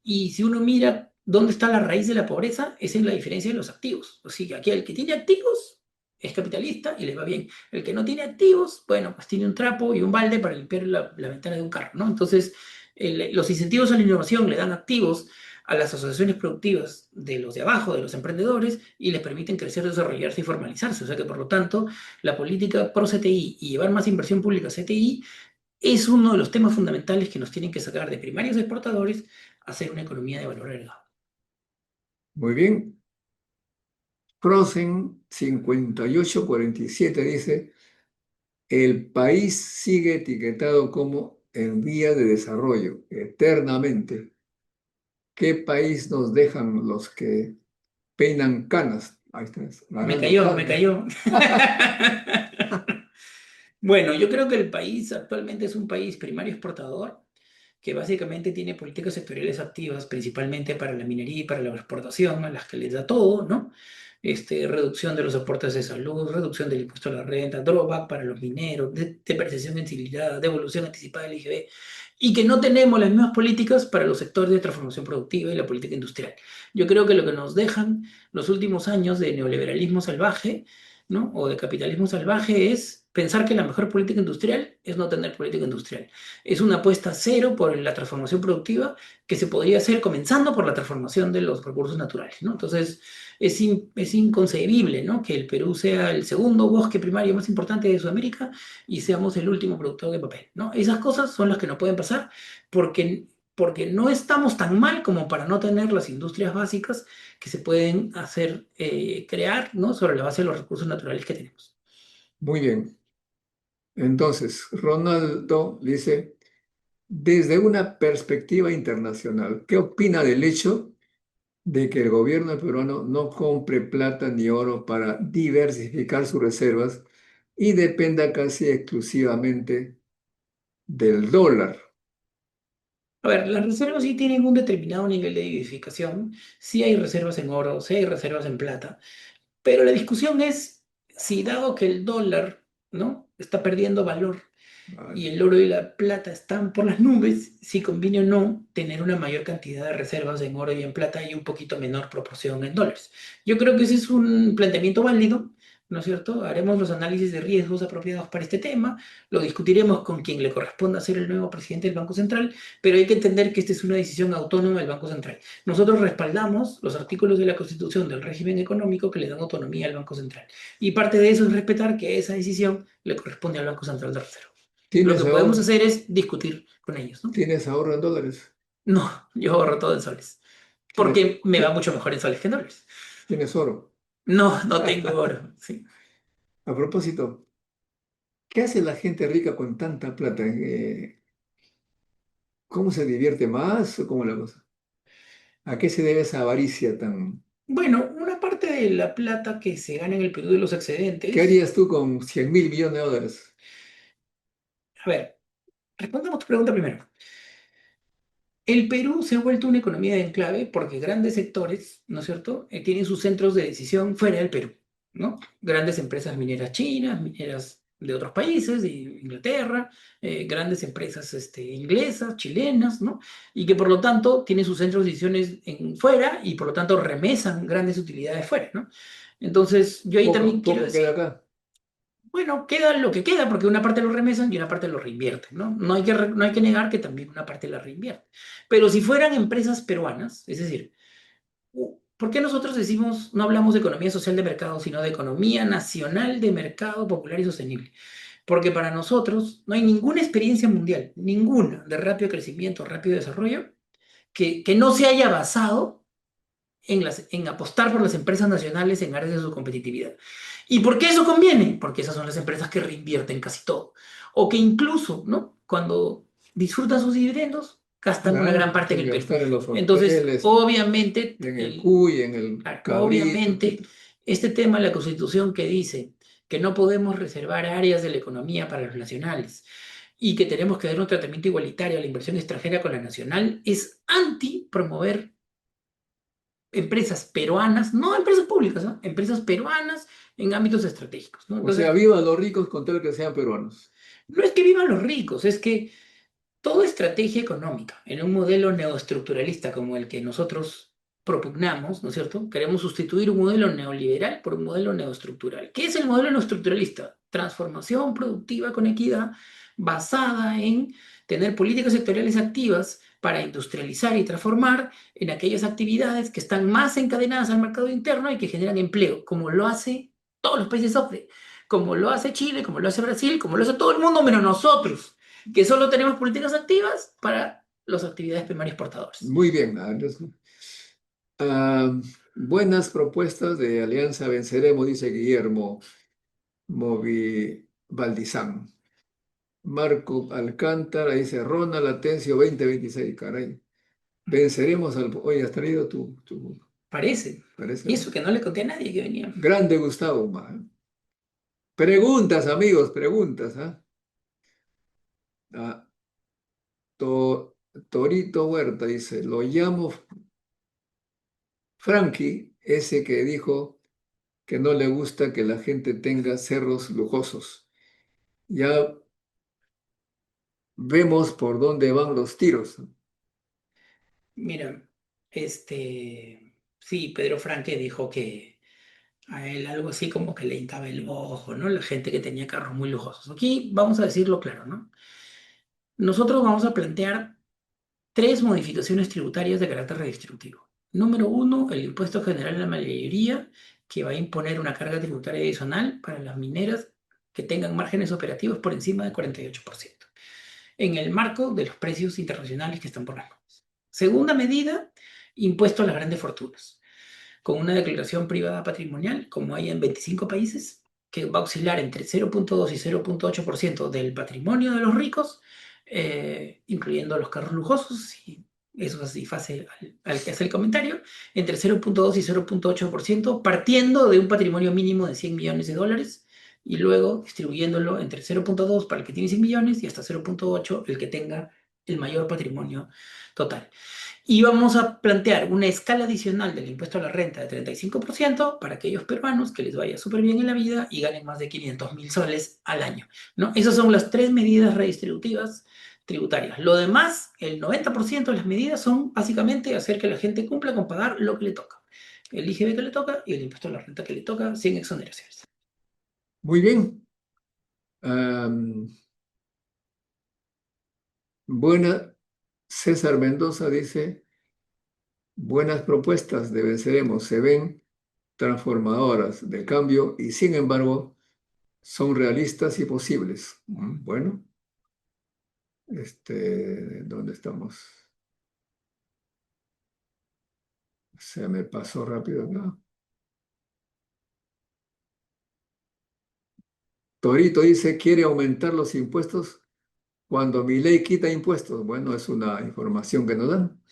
y si uno mira dónde está la raíz de la pobreza, es en la diferencia de los activos. O sea, que aquí el que tiene activos es capitalista y le va bien. El que no tiene activos, bueno, pues tiene un trapo y un balde para limpiar la ventana de un carro, ¿no? Entonces, los incentivos a la innovación le dan activos a las asociaciones productivas de los de abajo, de los emprendedores, y les permiten crecer, desarrollarse y formalizarse. O sea que, por lo tanto, la política pro CTI y llevar más inversión pública a CTI es uno de los temas fundamentales que nos tienen que sacar de primarios exportadores a hacer una economía de valor agregado. Muy bien. Frozen 5847 dice, el país sigue etiquetado como en vía de desarrollo eternamente. ¿Qué país nos dejan los que peinan canas? Ahí estás, Me ganando cayó, me plata. cayó. Bueno, yo creo que el país actualmente es un país primario exportador que básicamente tiene políticas sectoriales activas, principalmente para la minería y para la exportación, a las que les da todo, ¿no? Reducción de los aportes de salud, reducción del impuesto a la renta, drawback para los mineros, depreciación anticipada, devolución anticipada del IGB, y que no tenemos las mismas políticas para los sectores de transformación productiva y la política industrial. Yo creo que lo que nos dejan los últimos años de neoliberalismo salvaje, ¿no? O de capitalismo salvaje es pensar que la mejor política industrial es no tener política industrial. Es una apuesta cero por la transformación productiva que se podría hacer comenzando por la transformación de los recursos naturales, ¿no? Entonces, es inconcebible, ¿no? Que el Perú sea el segundo bosque primario más importante de Sudamérica y seamos el último productor de papel, ¿no? Esas cosas son las que no pueden pasar porque no estamos tan mal como para no tener las industrias básicas que se pueden hacer, crear, ¿no? Sobre la base de los recursos naturales que tenemos. Muy bien. Entonces, Ronaldo dice, desde una perspectiva internacional, ¿qué opina del hecho de que el gobierno peruano no compre plata ni oro para diversificar sus reservas y dependa casi exclusivamente del dólar? A ver, las reservas sí tienen un determinado nivel de diversificación, sí hay reservas en oro, sí hay reservas en plata, pero la discusión es si dado que el dólar, ¿no? Está perdiendo valor Vale. y el oro y la plata están por las nubes, si conviene o no tener una mayor cantidad de reservas en oro y en plata y un poquito menor proporción en dólares. Yo creo que ese es un planteamiento válido, ¿no es cierto? Haremos los análisis de riesgos apropiados para este tema, lo discutiremos con quien le corresponda ser el nuevo presidente del Banco Central, pero hay que entender que esta es una decisión autónoma del Banco Central. Nosotros respaldamos los artículos de la Constitución del régimen económico que le dan autonomía al Banco Central. Y parte de eso es respetar que esa decisión le corresponde al Banco Central de Reserva. Lo que ¿Tienes podemos ahorro, hacer es discutir con ellos, ¿no? tienes ahorro en dólares? No, yo ahorro todo en soles, ¿Tienes, porque me va mucho mejor en soles que en dólares. tienes oro? No, no tengo oro, sí. A propósito, ¿qué hace la gente rica con tanta plata? ¿Cómo se divierte más o cómo la cosa? ¿A qué se debe esa avaricia tan... Bueno, una parte de la plata que se gana en el Perú de los ¿Qué excedentes, harías tú con 100.000 millones de dólares? a ver, respondamos tu pregunta primero. El Perú se ha vuelto una economía de enclave porque grandes sectores, ¿no es cierto?, tienen sus centros de decisión fuera del Perú, ¿no? Grandes empresas mineras chinas, mineras de otros países, de Inglaterra, grandes empresas inglesas, chilenas, ¿no? Y que por lo tanto tienen sus centros de decisiones en fuera y por lo tanto remesan grandes utilidades fuera, ¿no? Entonces, yo ahí Poco, también quiero poco queda decir, acá. bueno, queda lo que queda, porque una parte lo remesan y una parte lo reinvierten, ¿no? No hay que negar que también una parte la reinvierte. Pero si fueran empresas peruanas, es decir, ¿por qué nosotros decimos, no hablamos de economía social de mercado, sino de economía nacional de mercado popular y sostenible? Porque para nosotros no hay ninguna experiencia mundial, ninguna, de rápido crecimiento, rápido desarrollo, que no se haya basado en apostar por las empresas nacionales en áreas de su competitividad. ¿Y por qué eso conviene? Porque esas son las empresas que reinvierten casi todo. O que incluso, ¿no? Cuando disfrutan sus dividendos, gastan una gran Claro, parte en sin el Perú. gastar en los Entonces, hoteles, obviamente, en el cuy, en el claro, cabrito, obviamente, etc. este tema de la Constitución que dice que no podemos reservar áreas de la economía para los nacionales y que tenemos que dar un tratamiento igualitario a la inversión extranjera con la nacional, es anti promover empresas peruanas, no empresas públicas, ¿no? Empresas peruanas en ámbitos estratégicos, ¿no? O sea, Entonces, viva los ricos con tal que sean peruanos. no es que vivan los ricos, es que toda estrategia económica en un modelo neoestructuralista como el que nosotros propugnamos, ¿no es cierto? Queremos sustituir un modelo neoliberal por un modelo neoestructural. ¿Qué es el modelo neoestructuralista? Transformación productiva con equidad basada en tener políticas sectoriales activas para industrializar y transformar en aquellas actividades que están más encadenadas al mercado interno y que generan empleo, como lo hace todos los países OCDE, como lo hace Chile, como lo hace Brasil, como lo hace todo el mundo menos nosotros que solo tenemos políticas activas para las actividades primarias exportadoras. Muy bien. Ah, buenas propuestas de Alianza Venceremos, dice Guillermo Movi Valdizán. Marco Alcántara dice Ronald Atencio 2026, caray. Venceremos al... Oye, has traído tu... Parece. Parece. Y eso que no le conté a nadie que venía. Grande Gustavo Humá. Preguntas, amigos, preguntas. Ah, Torito Huerta dice, lo llamo Frankie, ese que dijo que no le gusta que la gente tenga cerros lujosos. Ya vemos por dónde van los tiros. Mira, sí, Pedro Franque dijo que a él algo así como que le hincaba el ojo, ¿no? La gente que tenía carros muy lujosos. Aquí vamos a decirlo claro, ¿no? Nosotros vamos a plantear tres modificaciones tributarias de carácter redistributivo. Número uno, el impuesto general a la mayoría, que va a imponer una carga tributaria adicional para las mineras que tengan márgenes operativos por encima del 48%, en el marco de los precios internacionales que están por las nubes. Segunda medida, impuesto a las grandes fortunas, con una declaración privada patrimonial, como hay en 25 países, que va a oscilar entre 0,2 y 0,8% del patrimonio de los ricos, incluyendo los carros lujosos, y eso satisface al que hace el comentario, entre 0,2 y 0,8%, partiendo de un patrimonio mínimo de 100 millones de dólares, y luego distribuyéndolo entre 0,2 para el que tiene 100 millones y hasta 0,8 el que tenga el mayor patrimonio total. Y vamos a plantear una escala adicional del impuesto a la renta de 35% para aquellos peruanos que les vaya súper bien en la vida y ganen más de 500.000 soles al año, ¿no? Esas son las tres medidas redistributivas tributarias. Lo demás, el 90% de las medidas son básicamente hacer que la gente cumpla con pagar lo que le toca. El IGB que le toca y el impuesto a la renta que le toca sin exoneraciones. Muy bien. Buena. César Mendoza dice, buenas propuestas de Venceremos se ven transformadoras de cambio y sin embargo son realistas y posibles. Bueno, ¿dónde estamos? Se me pasó rápido acá. Torito dice, quiere aumentar los impuestos cuando mi ley quita impuestos. Bueno, es una información que nos dan.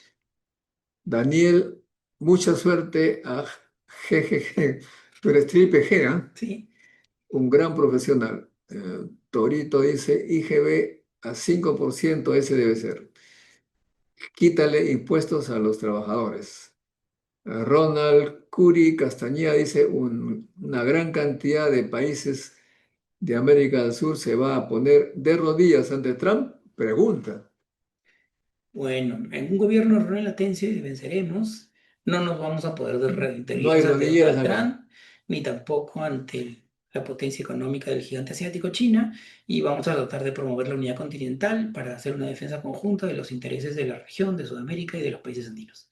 Daniel, mucha suerte a GGG. Tú eres triple G, ¿ah? Sí. Un gran profesional. Torito dice, IGB a 5%, ese debe ser. Quítale impuestos a los trabajadores. Ronald Curi Castañeda dice, una gran cantidad de países de América del Sur se va a poner de rodillas ante Trump. Pregunta. Bueno, en un gobierno relatense de Venceremos, no nos vamos a poder de No hay rodillas ante rodilleras Donald acá. Trump, ni tampoco ante la potencia económica del gigante asiático China, y vamos a tratar de promover la unidad continental para hacer una defensa conjunta de los intereses de la región, de Sudamérica y de los países andinos.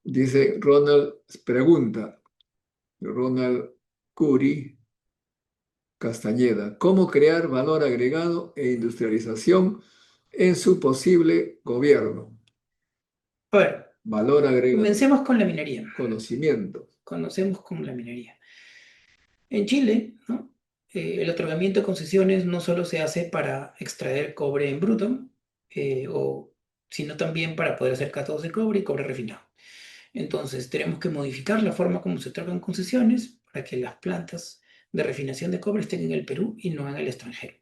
Dice Ronald, pregunta, Ronald Curi Castañeda, ¿cómo crear valor agregado e industrialización en su posible gobierno? A ver, Valor agregado, comencemos con la minería. conocimiento. Conocemos con la minería. En Chile, ¿no? El otorgamiento de concesiones no solo se hace para extraer cobre en bruto, sino también para poder hacer cátodos de cobre y cobre refinado. Entonces, tenemos que modificar la forma como se otorgan concesiones para que las plantas de refinación de cobre estén en el Perú y no en el extranjero.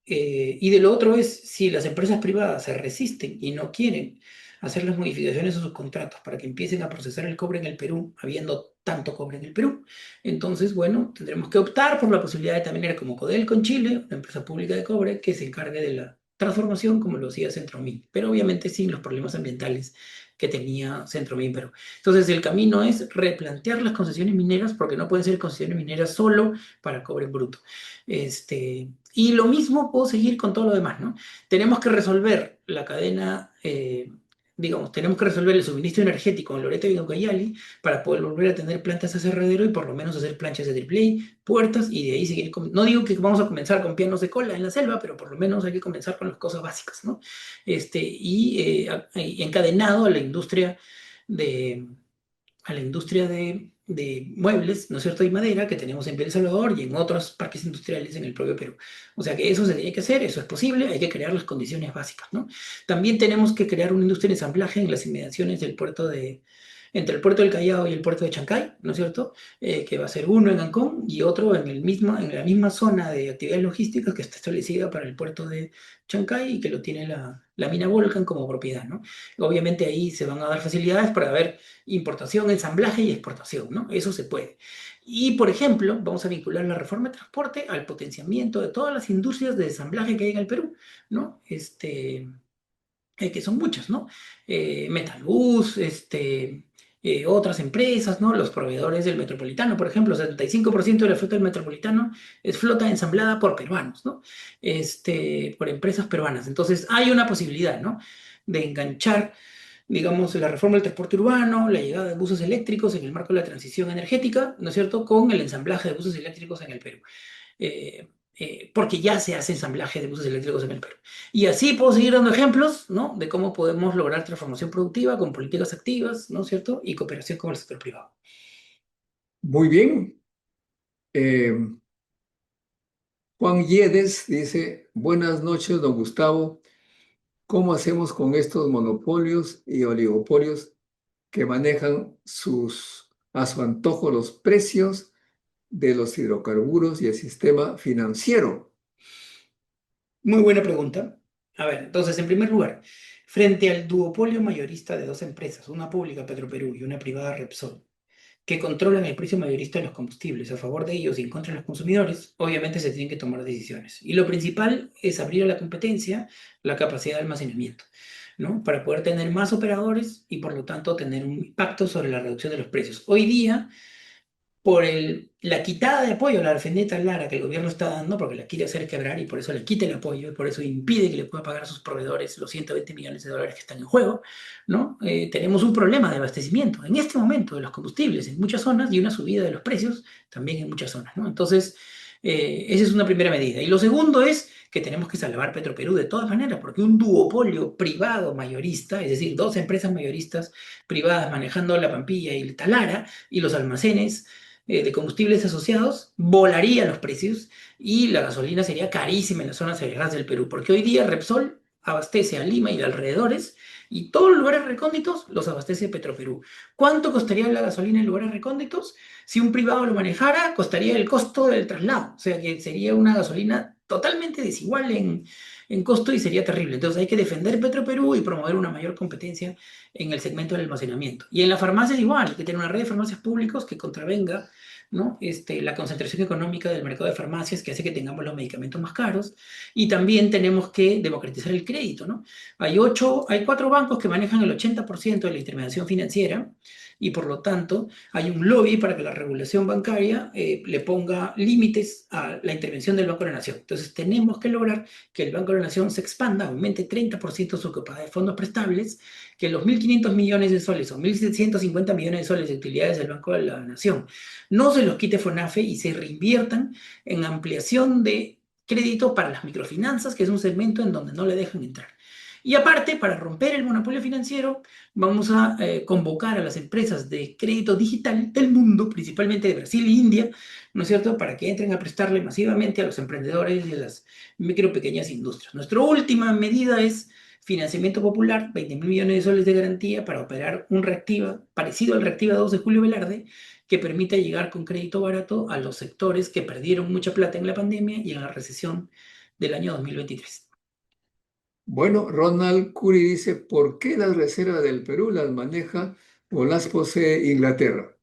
Y de lo otro es, si las empresas privadas se resisten y no quieren hacer las modificaciones a sus contratos para que empiecen a procesar el cobre en el Perú, habiendo tanto cobre en el Perú, entonces, bueno, tendremos que optar por la posibilidad de también como Codelco en Chile, una empresa pública de cobre que se encargue de la transformación como lo hacía Centromin, pero obviamente sin los problemas ambientales que tenía Centromin Perú. Entonces, el camino es replantear las concesiones mineras porque no pueden ser concesiones mineras solo para cobre bruto. Y lo mismo puedo seguir con todo lo demás, ¿no? Tenemos que resolver la cadena, digamos, tenemos que resolver el suministro energético en Loreto y en Ucayali para poder volver a tener plantas de aserradero y por lo menos hacer planchas de AAA, puertas y de ahí seguir. No digo que vamos a comenzar con pianos de cola en la selva, pero por lo menos hay que comenzar con las cosas básicas, ¿no? Encadenado de, a la industria de muebles, ¿no es cierto? Y madera que tenemos en El Salvador y en otros parques industriales en el propio Perú. O sea que eso se tiene que hacer, eso es posible, hay que crear las condiciones básicas, ¿no? También tenemos que crear una industria de ensamblaje en las inmediaciones del puerto entre el puerto del Callao y el puerto de Chancay, ¿no es cierto? Que va a ser uno en Ancón y otro en la misma zona de actividades logísticas que está establecida para el puerto de Chancay y que lo tiene la mina Volcan como propiedad, ¿no? Obviamente ahí se van a dar facilidades para ver importación, ensamblaje y exportación, ¿no? Eso se puede. Y, por ejemplo, vamos a vincular la reforma de transporte al potenciamiento de todas las industrias de ensamblaje que hay en el Perú, ¿no? Que son muchas, ¿no? Metalbús, otras empresas, ¿no? Los proveedores del Metropolitano, por ejemplo, 75% de la flota del Metropolitano es flota ensamblada por peruanos, ¿no? Por empresas peruanas. Entonces, hay una posibilidad, ¿no? De enganchar, digamos, la reforma del transporte urbano, la llegada de buses eléctricos en el marco de la transición energética, ¿no es cierto?, con el ensamblaje de buses eléctricos en el Perú. Porque ya se hace ensamblaje de buses eléctricos en el Perú. Y así puedo seguir dando ejemplos, ¿no?, de cómo podemos lograr transformación productiva con políticas activas, ¿no es cierto?, y cooperación con el sector privado. Muy bien. Eh, Juan Yedes dice, buenas noches, don Gustavo. ¿Cómo hacemos con estos monopolios y oligopolios que manejan a su antojo los precios de los hidrocarburos y el sistema financiero? Muy buena pregunta. A ver, entonces, en primer lugar, frente al duopolio mayorista de dos empresas, una pública Petroperú y una privada Repsol, que controlan el precio mayorista de los combustibles a favor de ellos y en contra de los consumidores, obviamente se tienen que tomar decisiones. Y lo principal es abrir a la competencia la capacidad de almacenamiento, ¿no? Para poder tener más operadores y por lo tanto tener un impacto sobre la reducción de los precios. Hoy día, por la quitada de apoyo a la Arfeneta Lara que el gobierno está dando, porque la quiere hacer quebrar y por eso le quita el apoyo y por eso impide que le pueda pagar a sus proveedores los 120 millones de dólares que están en juego, ¿no? Tenemos un problema de abastecimiento en este momento de los combustibles en muchas zonas y una subida de los precios también en muchas zonas, ¿no? Entonces, esa es una primera medida. Y lo segundo es que tenemos que salvar Petroperú de todas maneras, porque un duopolio privado mayorista, es decir, dos empresas mayoristas privadas manejando la Pampilla y el Talara y los almacenes de combustibles asociados, volaría los precios y la gasolina sería carísima en las zonas alejadas del Perú, porque hoy día Repsol abastece a Lima y alrededores y todos los lugares recónditos los abastece Petroperú. ¿Cuánto costaría la gasolina en lugares recónditos? Si un privado lo manejara, costaría el costo del traslado, o sea que sería una gasolina totalmente desigual en costo y sería terrible. Entonces hay que defender Petroperú y promover una mayor competencia en el segmento del almacenamiento. Y en las farmacias igual, hay que tener una red de farmacias públicos que contravenga, ¿no?, la concentración económica del mercado de farmacias que hace que tengamos los medicamentos más caros. Y también tenemos que democratizar el crédito, ¿no? Hay 4 bancos que manejan el 80% de la intermediación financiera y por lo tanto hay un lobby para que la regulación bancaria le ponga límites a la intervención del Banco de la Nación. Entonces tenemos que lograr que el Banco de la Nación se expanda, aumente 30% su capacidad de fondos prestables, que los 1.500 millones de soles o 1.750 millones de soles de utilidades del Banco de la Nación no se los quite FONAFE y se reinviertan en ampliación de crédito para las microfinanzas, que es un segmento en donde no le dejan entrar. Y aparte, para romper el monopolio financiero, vamos a convocar a las empresas de crédito digital del mundo, principalmente de Brasil e India, ¿no es cierto?, para que entren a prestarle masivamente a los emprendedores y a las micro pequeñas industrias. Nuestra última medida es financiamiento popular, 20.000 millones de soles de garantía para operar un Reactiva, parecido al Reactiva 2 de Julio Velarde, que permita llegar con crédito barato a los sectores que perdieron mucha plata en la pandemia y en la recesión del año 2023. Bueno, Ronald Curry dice, ¿por qué las reservas del Perú las maneja o las posee Inglaterra?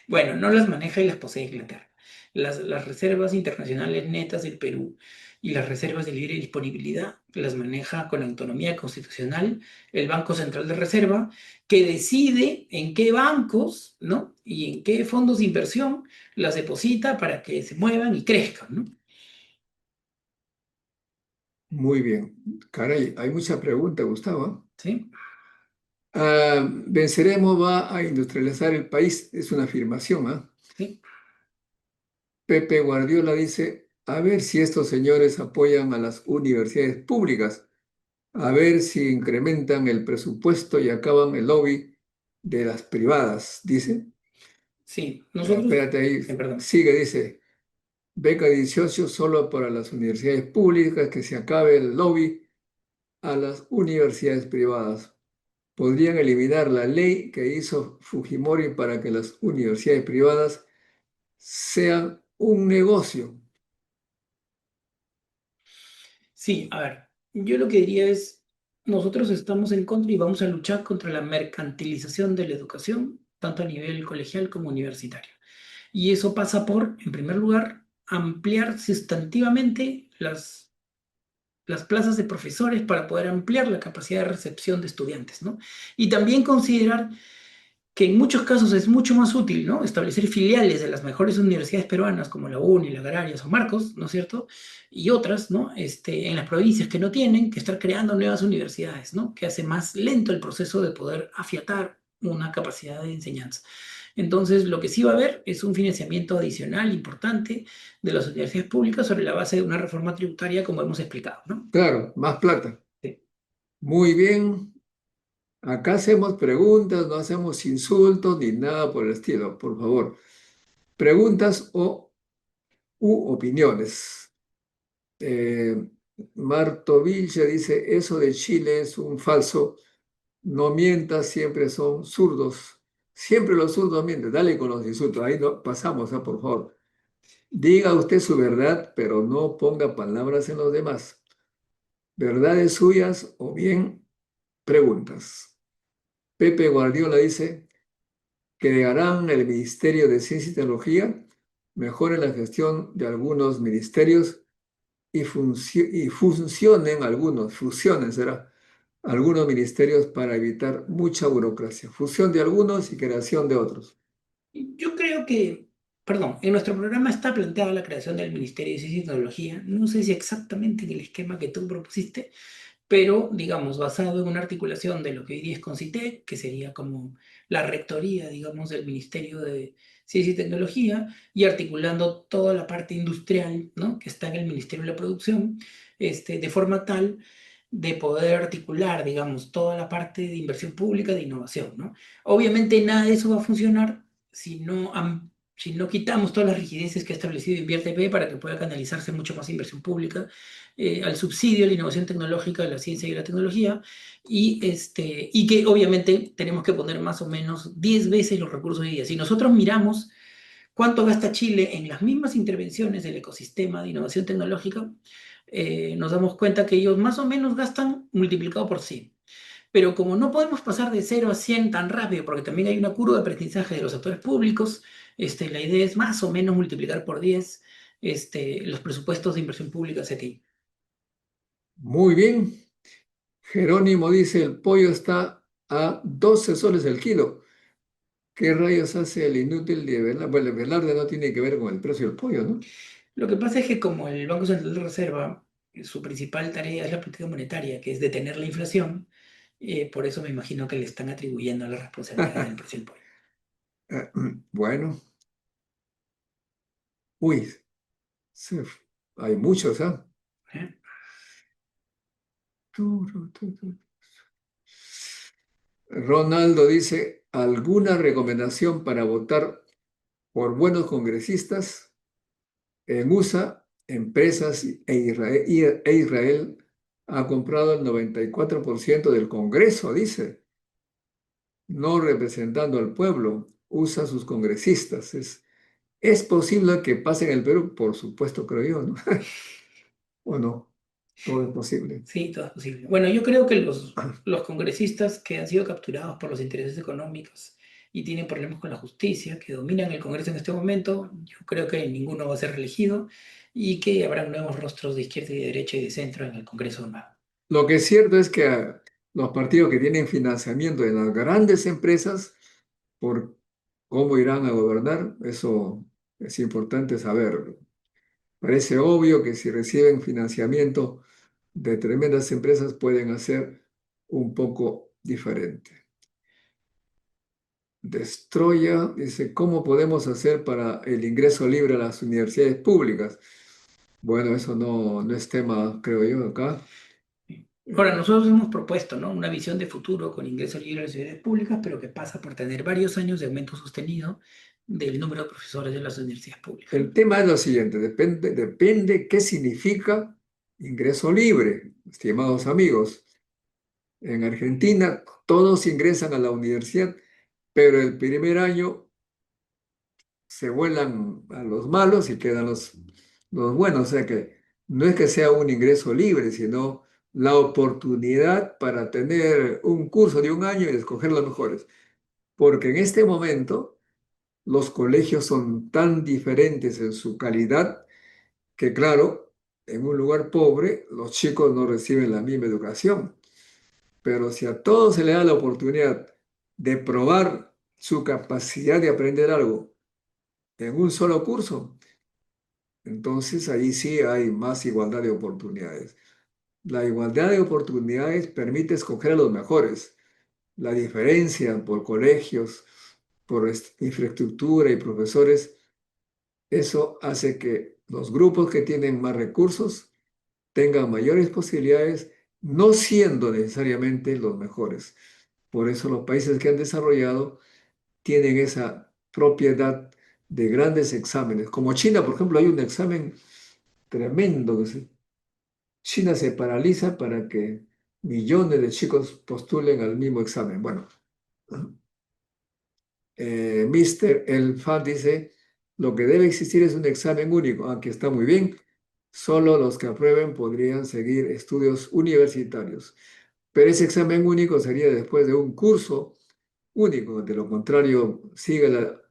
Bueno, no las maneja y las posee Inglaterra. Las reservas internacionales netas del Perú y las reservas de libre disponibilidad las maneja con autonomía constitucional el Banco Central de Reserva, que decide en qué bancos, ¿no?, y en qué fondos de inversión las deposita para que se muevan y crezcan, ¿no? Muy bien. Caray, hay mucha pregunta, Gustavo. ¿Sí? Venceremos va a industrializar el país, es una afirmación, ¿ah? ¿Sí? Pepe Guardiola dice, a ver si estos señores apoyan a las universidades públicas, a ver si incrementan el presupuesto y acaban el lobby de las privadas, dice. Sí, nosotros... Espérate ahí, perdón. sigue, dice, beca 18 solo para las universidades públicas, que se acabe el lobby a las universidades privadas. podrían eliminar la ley que hizo Fujimori para que las universidades privadas sean un negocio. Sí, a ver, yo lo que diría es, nosotros estamos en contra y vamos a luchar contra la mercantilización de la educación, tanto a nivel colegial como universitario. Y eso pasa por, en primer lugar, ampliar sustantivamente las plazas de profesores para poder ampliar la capacidad de recepción de estudiantes, ¿no? Y también considerar que en muchos casos es mucho más útil, ¿no? Establecer filiales de las mejores universidades peruanas como la UNI, la Agraria, San Marcos, ¿no es cierto? Y otras, ¿no? En las provincias que no tienen, que estar creando nuevas universidades, ¿no? Que hace más lento el proceso de poder afiatar una capacidad de enseñanza. Entonces, lo que sí va a haber es un financiamiento adicional importante de las universidades públicas sobre la base de una reforma tributaria, como hemos explicado, ¿no? Claro, más plata. Sí. Muy bien. Acá hacemos preguntas, no hacemos insultos ni nada por el estilo, por favor. Preguntas u opiniones. Eh, Marto Villa dice, eso de Chile es un falso, no mientas, siempre son zurdos. Siempre los zurdos mienten. Dale con los insultos, ahí no, pasamos, por favor. Diga usted su verdad, pero no ponga palabras en los demás. Verdades suyas o bien preguntas. Pepe Guardiola dice, crearán el Ministerio de Ciencia y Tecnología, mejoren la gestión de algunos ministerios y funcionen algunos, fusionen será, algunos ministerios para evitar mucha burocracia. Fusión de algunos y creación de otros. Yo creo que, perdón, en nuestro programa está planteada la creación del Ministerio de Ciencia y Tecnología. No sé si exactamente en el esquema que tú propusiste, pero digamos, basado en una articulación de lo que hoy día es CONCITEC, que sería como la rectoría, digamos, del Ministerio de Ciencia y Tecnología, y articulando toda la parte industrial, ¿no? Que está en el Ministerio de la Producción, de forma tal de poder articular, digamos, toda la parte de inversión pública, de innovación, ¿no? Obviamente nada de eso va a funcionar si no quitamos todas las rigideces que ha establecido InviérteP para que pueda canalizarse mucho más inversión pública al subsidio, a la innovación tecnológica, a la ciencia y la tecnología, y que obviamente tenemos que poner más o menos 10 veces los recursos hoy día. Si nosotros miramos cuánto gasta Chile en las mismas intervenciones del ecosistema de innovación tecnológica, nos damos cuenta que ellos más o menos gastan multiplicado por 100. Pero como no podemos pasar de 0 a 100 tan rápido, porque también hay una curva de aprendizaje de los actores públicos, la idea es más o menos multiplicar por 10 los presupuestos de inversión pública CTI. Muy bien. Jerónimo dice, el pollo está a 12 soles el kilo. ¿Qué rayos hace el inútil de Velarde? Bueno, Velarde no tiene que ver con el precio del pollo, ¿no? Lo que pasa es que como el Banco Central de Reserva, su principal tarea es la política monetaria, que es detener la inflación, por eso me imagino que le están atribuyendo la responsabilidad del precio del pollo. Bueno, uy, se- hay muchos, ¿ah? ¿Eh? Ronaldo dice, ¿alguna recomendación para votar por buenos congresistas? En USA, empresas e Israel ha comprado el 94% del Congreso, dice, no representando al pueblo, usa sus congresistas. ¿Es posible que pase en el Perú? Por supuesto, creo yo, ¿no? ¿O no? Todo es posible. Sí, todo es posible. Bueno, yo creo que los congresistas que han sido capturados por los intereses económicos y tienen problemas con la justicia, que dominan el Congreso en este momento, yo creo que ninguno va a ser reelegido y que habrá nuevos rostros de izquierda y de derecha y de centro en el Congreso nuevo. Lo que es cierto es que los partidos que tienen financiamiento de las grandes empresas, por cómo irán a gobernar, eso es importante saber. Parece obvio que si reciben financiamiento de tremendas empresas pueden hacer un poco diferente. Destroya dice, ¿cómo podemos hacer para el ingreso libre a las universidades públicas? Bueno, eso no es tema, creo yo, acá. Ahora, nosotros hemos propuesto, ¿no? Una visión de futuro con ingreso libre a las universidades públicas, pero que pasa por tener varios años de aumento sostenido del número de profesores de las universidades públicas. El tema es lo siguiente, depende qué significa ingreso libre, estimados amigos. En Argentina todos ingresan a la universidad, pero el primer año se vuelan a los malos y quedan los buenos. O sea que no es que sea un ingreso libre, sino la oportunidad para tener un curso de un año y escoger los mejores. Porque en este momento los colegios son tan diferentes en su calidad que, claro, en un lugar pobre los chicos no reciben la misma educación. Pero si a todos se le da la oportunidad de probar su capacidad de aprender algo en un solo curso, entonces ahí sí hay más igualdad de oportunidades. La igualdad de oportunidades permite escoger a los mejores. La diferencia por colegios, por infraestructura y profesores, eso hace que los grupos que tienen más recursos tengan mayores posibilidades, no siendo necesariamente los mejores. Por eso los países que han desarrollado tienen esa propiedad de grandes exámenes. Como China, por ejemplo, hay un examen tremendo que China se paraliza para que millones de chicos postulen al mismo examen. Bueno, Mr. El Fat dice, lo que debe existir es un examen único, aunque está muy bien, solo los que aprueben podrían seguir estudios universitarios. Pero ese examen único sería después de un curso único, de lo contrario sigue la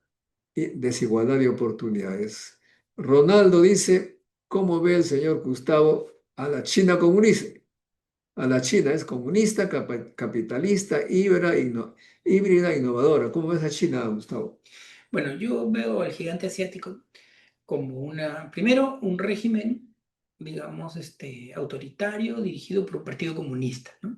desigualdad de oportunidades. Ronaldo dice, ¿cómo ve el señor Gustavo a la China comunista? A la China es comunista, capitalista, híbrida, innovadora. ¿Cómo ves a China, Gustavo? Bueno, yo veo al gigante asiático como primero, un régimen, digamos, autoritario dirigido por un partido comunista, ¿no?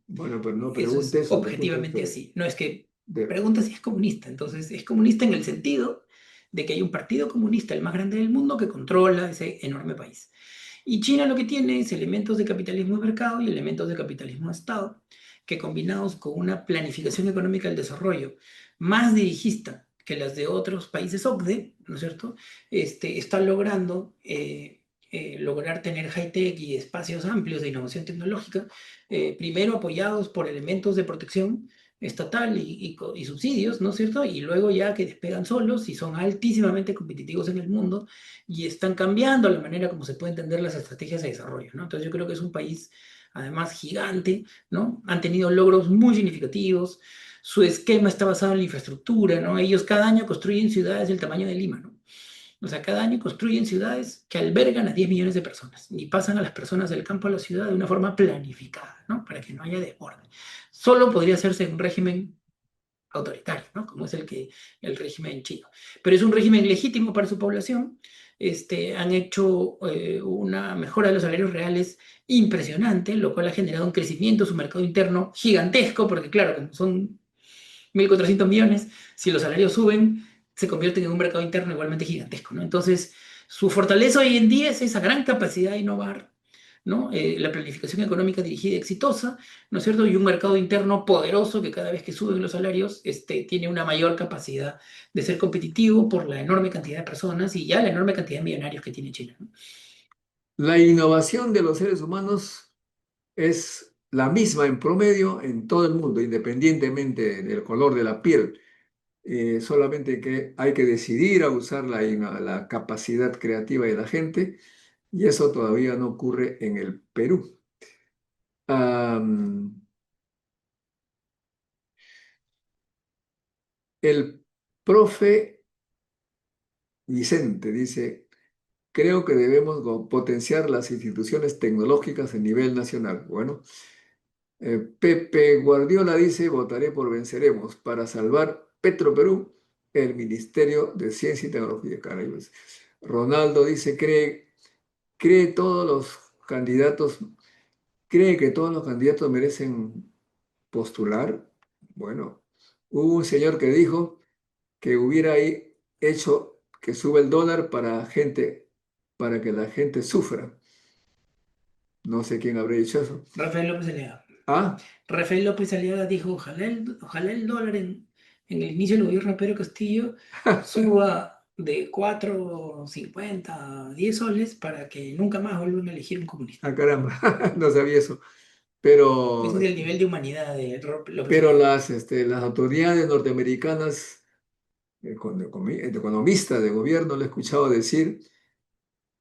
Bueno, pero no Eso pregunte es eso, no objetivamente conteste. así. No es que De- pregunta si es comunista. Entonces, es comunista en el sentido de que hay un partido comunista, el más grande del mundo, que controla ese enorme país. Y China lo que tiene es elementos de capitalismo de mercado y elementos de capitalismo de Estado, que combinados con una planificación económica del desarrollo más dirigista que las de otros países OCDE, ¿no es cierto? Están logrando lograr tener high-tech y espacios amplios de innovación tecnológica, primero apoyados por elementos de protección estatal y subsidios, ¿no es cierto? Y luego ya que despegan solos y son altísimamente competitivos en el mundo y están cambiando la manera como se pueden entender las estrategias de desarrollo, ¿no? Entonces yo creo que es un país además gigante, ¿no? Han tenido logros muy significativos, su esquema está basado en la infraestructura, ¿no? Ellos cada año construyen ciudades del tamaño de Lima, ¿no? O sea, cada año construyen ciudades que albergan a 10 millones de personas y pasan a las personas del campo a la ciudad de una forma planificada, ¿no? Para que no haya desborde. Solo podría hacerse en un régimen autoritario, ¿no? Como es el régimen chino. Pero es un régimen legítimo para su población. Han hecho una mejora de los salarios reales impresionante, lo cual ha generado un crecimiento de su mercado interno gigantesco, porque claro, como son 1.400 millones, si los salarios suben, se convierten en un mercado interno igualmente gigantesco, ¿no? Entonces, su fortaleza hoy en día es esa gran capacidad de innovar, ¿no? La planificación económica dirigida y exitosa, ¿no es cierto? Y un mercado interno poderoso que cada vez que suben los salarios, tiene una mayor capacidad de ser competitivo por la enorme cantidad de personas y ya la enorme cantidad de millonarios que tiene China, ¿no? La innovación de los seres humanos es la misma en promedio en todo el mundo, independientemente del color de la piel. Solamente que hay que decidir a usar la capacidad creativa de la gente y eso todavía no ocurre en el Perú. Am, el profe Vicente dice, creo que debemos potenciar las instituciones tecnológicas a nivel nacional. Bueno, Pepe Guardiola dice, votaré por Venceremos para salvar Petroperú, el Ministerio de Ciencia y Tecnología. Caray, pues. Ronaldo dice, cree todos los candidatos, cree que todos los candidatos merecen postular. Bueno, hubo un señor que dijo que hubiera hecho que sube el dólar para que la gente sufra. No sé quién habría dicho eso. Rafael López Aliaga. Ah, Rafael López Aliaga dijo, ojalá el dólar en el inicio del gobierno de Pedro Castillo suba de 4,50 a 10 soles para que nunca más vuelvan a elegir un comunista. ah, caramba, no sabía eso. pero, Ese es el nivel de humanidad de López pero Obrador. las autoridades norteamericanas, economistas de gobierno, le he escuchado decir,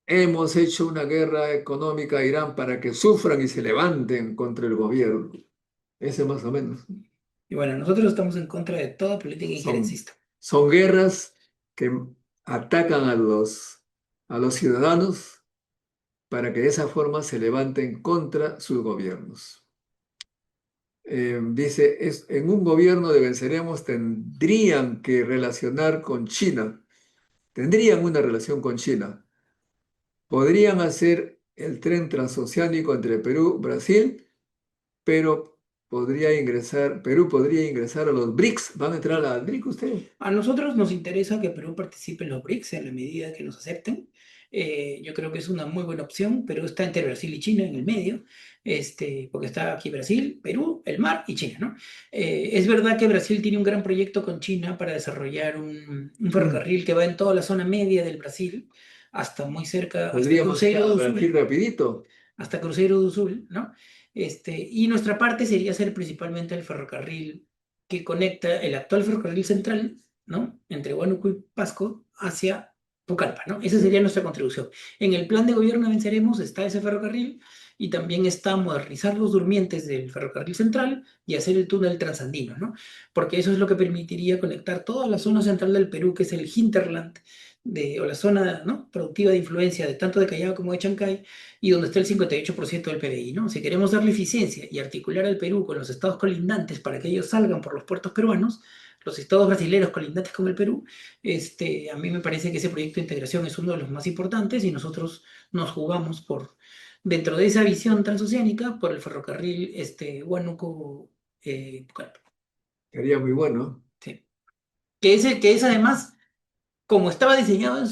hemos hecho una guerra económica a Irán para que sufran y se levanten contra el gobierno. Ese más o menos. Y bueno, nosotros estamos en contra de toda política Son, injerencista. son guerras que atacan a los ciudadanos para que de esa forma se levanten contra sus gobiernos. Dice, en un gobierno de venceremos tendrían que relacionar con China, tendrían una relación con China. Podrían hacer el tren transoceánico entre Perú y Brasil, pero Perú podría ingresar a los BRICS. ¿Van a entrar al BRICS ustedes? A nosotros nos interesa que Perú participe en los BRICS en la medida que nos acepten. Yo creo que es una muy buena opción. Perú está entre Brasil y China en el medio, porque está aquí Brasil, Perú, el mar y China, ¿no? Es verdad que Brasil tiene un gran proyecto con China para desarrollar un Mm. ferrocarril que va en toda la zona media del Brasil, hasta muy cerca, Podríamos ir a Brasil rapidito. Hasta Cruzeiro do Sul, ¿no? Y nuestra parte sería hacer principalmente el ferrocarril que conecta el actual ferrocarril central, ¿no? Entre Huánuco y Pasco hacia Pucallpa, ¿no? Esa sería nuestra contribución. En el plan de gobierno Venceremos está ese ferrocarril y también está modernizar los durmientes del ferrocarril central y hacer el túnel transandino, ¿no? Porque eso es lo que permitiría conectar toda la zona central del Perú, que es el hinterland, o la zona, ¿no?, productiva de influencia de tanto de Callao como de Chancay, y donde está el 58% del PBI, ¿no? Si queremos darle eficiencia y articular al Perú con los estados colindantes para que ellos salgan por los puertos peruanos, los estados brasileños colindantes con el Perú, a mí me parece que ese proyecto de integración es uno de los más importantes y nosotros nos jugamos dentro de esa visión transoceánica, por el ferrocarril Huánuco Pucallpa, Sería muy bueno. ¿sí? Que es además, como estaba diseñado en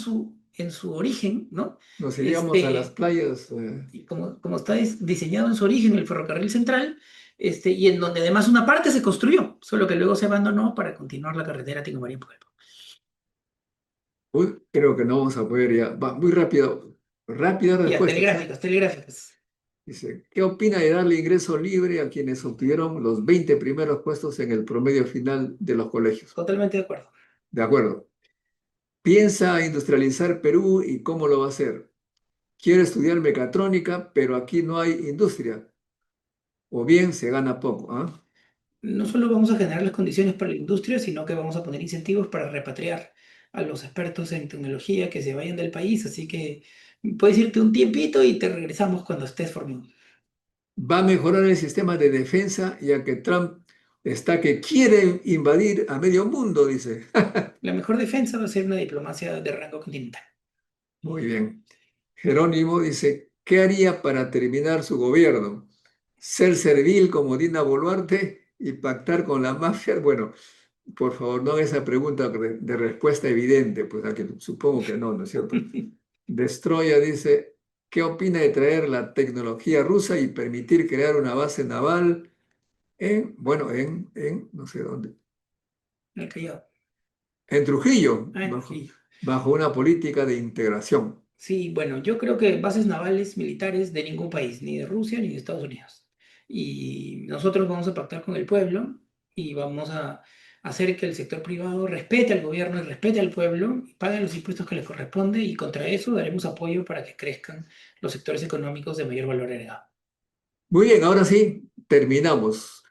su origen, ¿no? Nos iríamos a las Este, playas. y como está diseñado en su origen el ferrocarril central, y en donde además una parte se construyó, solo que luego se abandonó para continuar la carretera Tingo-María-Pucallpa. Uy, creo que no vamos a poder ya. Va, muy rápido. Rápida Ya, respuesta. telegráficos. Dice, ¿qué opina de darle ingreso libre a quienes obtuvieron los 20 primeros puestos en el promedio final de los colegios? Totalmente de acuerdo. De acuerdo. Piensa industrializar Perú y cómo lo va a hacer. Quiere estudiar mecatrónica, pero aquí no hay industria. O bien se gana poco. ¿Ah? No solo vamos a generar las condiciones para la industria, sino que vamos a poner incentivos para repatriar a los expertos en tecnología que se vayan del país, así que puedes irte un tiempito y te regresamos cuando estés formado. Va a mejorar el sistema de defensa, ya que Trump está que quiere invadir a medio mundo, dice. La mejor defensa va a ser una diplomacia de rango continental. Muy bien. Jerónimo dice, ¿qué haría para terminar su gobierno? ¿Ser servil como Dina Boluarte y pactar con la mafia? Bueno, por favor, no haga esa pregunta de respuesta evidente, pues a que supongo que no, ¿no es cierto? Destroya dice, ¿qué opina de traer la tecnología rusa y permitir crear una base naval en no sé dónde, En el Callao. en Trujillo, En Trujillo. bajo una política de integración? Sí, bueno, yo creo que bases navales militares de ningún país, ni de Rusia ni de Estados Unidos. Y nosotros vamos a pactar con el pueblo y vamos a hacer que el sector privado respete al gobierno y respete al pueblo, y pague los impuestos que les corresponde, y contra eso daremos apoyo para que crezcan los sectores económicos de mayor valor agregado. Muy bien, ahora sí, terminamos.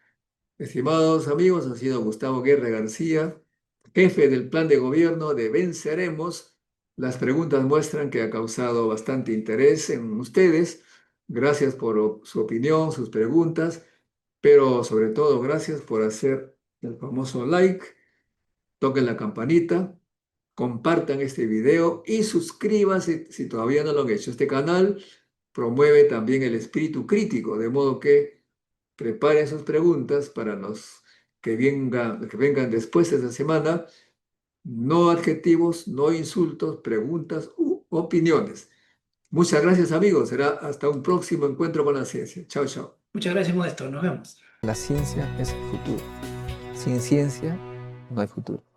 Estimados amigos, ha sido Gustavo Guerra García, jefe del plan de gobierno de Venceremos. Las preguntas muestran que ha causado bastante interés en ustedes. Gracias por su opinión, sus preguntas, pero sobre todo gracias por hacer el famoso like, toquen la campanita, compartan este video y suscríbanse si todavía no lo han hecho. Este canal promueve también el espíritu crítico, de modo que preparen sus preguntas para los que vengan después de esta semana. No adjetivos, no insultos, preguntas u opiniones. Muchas gracias, amigos. Será hasta un próximo encuentro con la ciencia. Chao, chao. Muchas gracias, Modesto. Nos vemos. La ciencia es el futuro. Sin ciencia no hay futuro.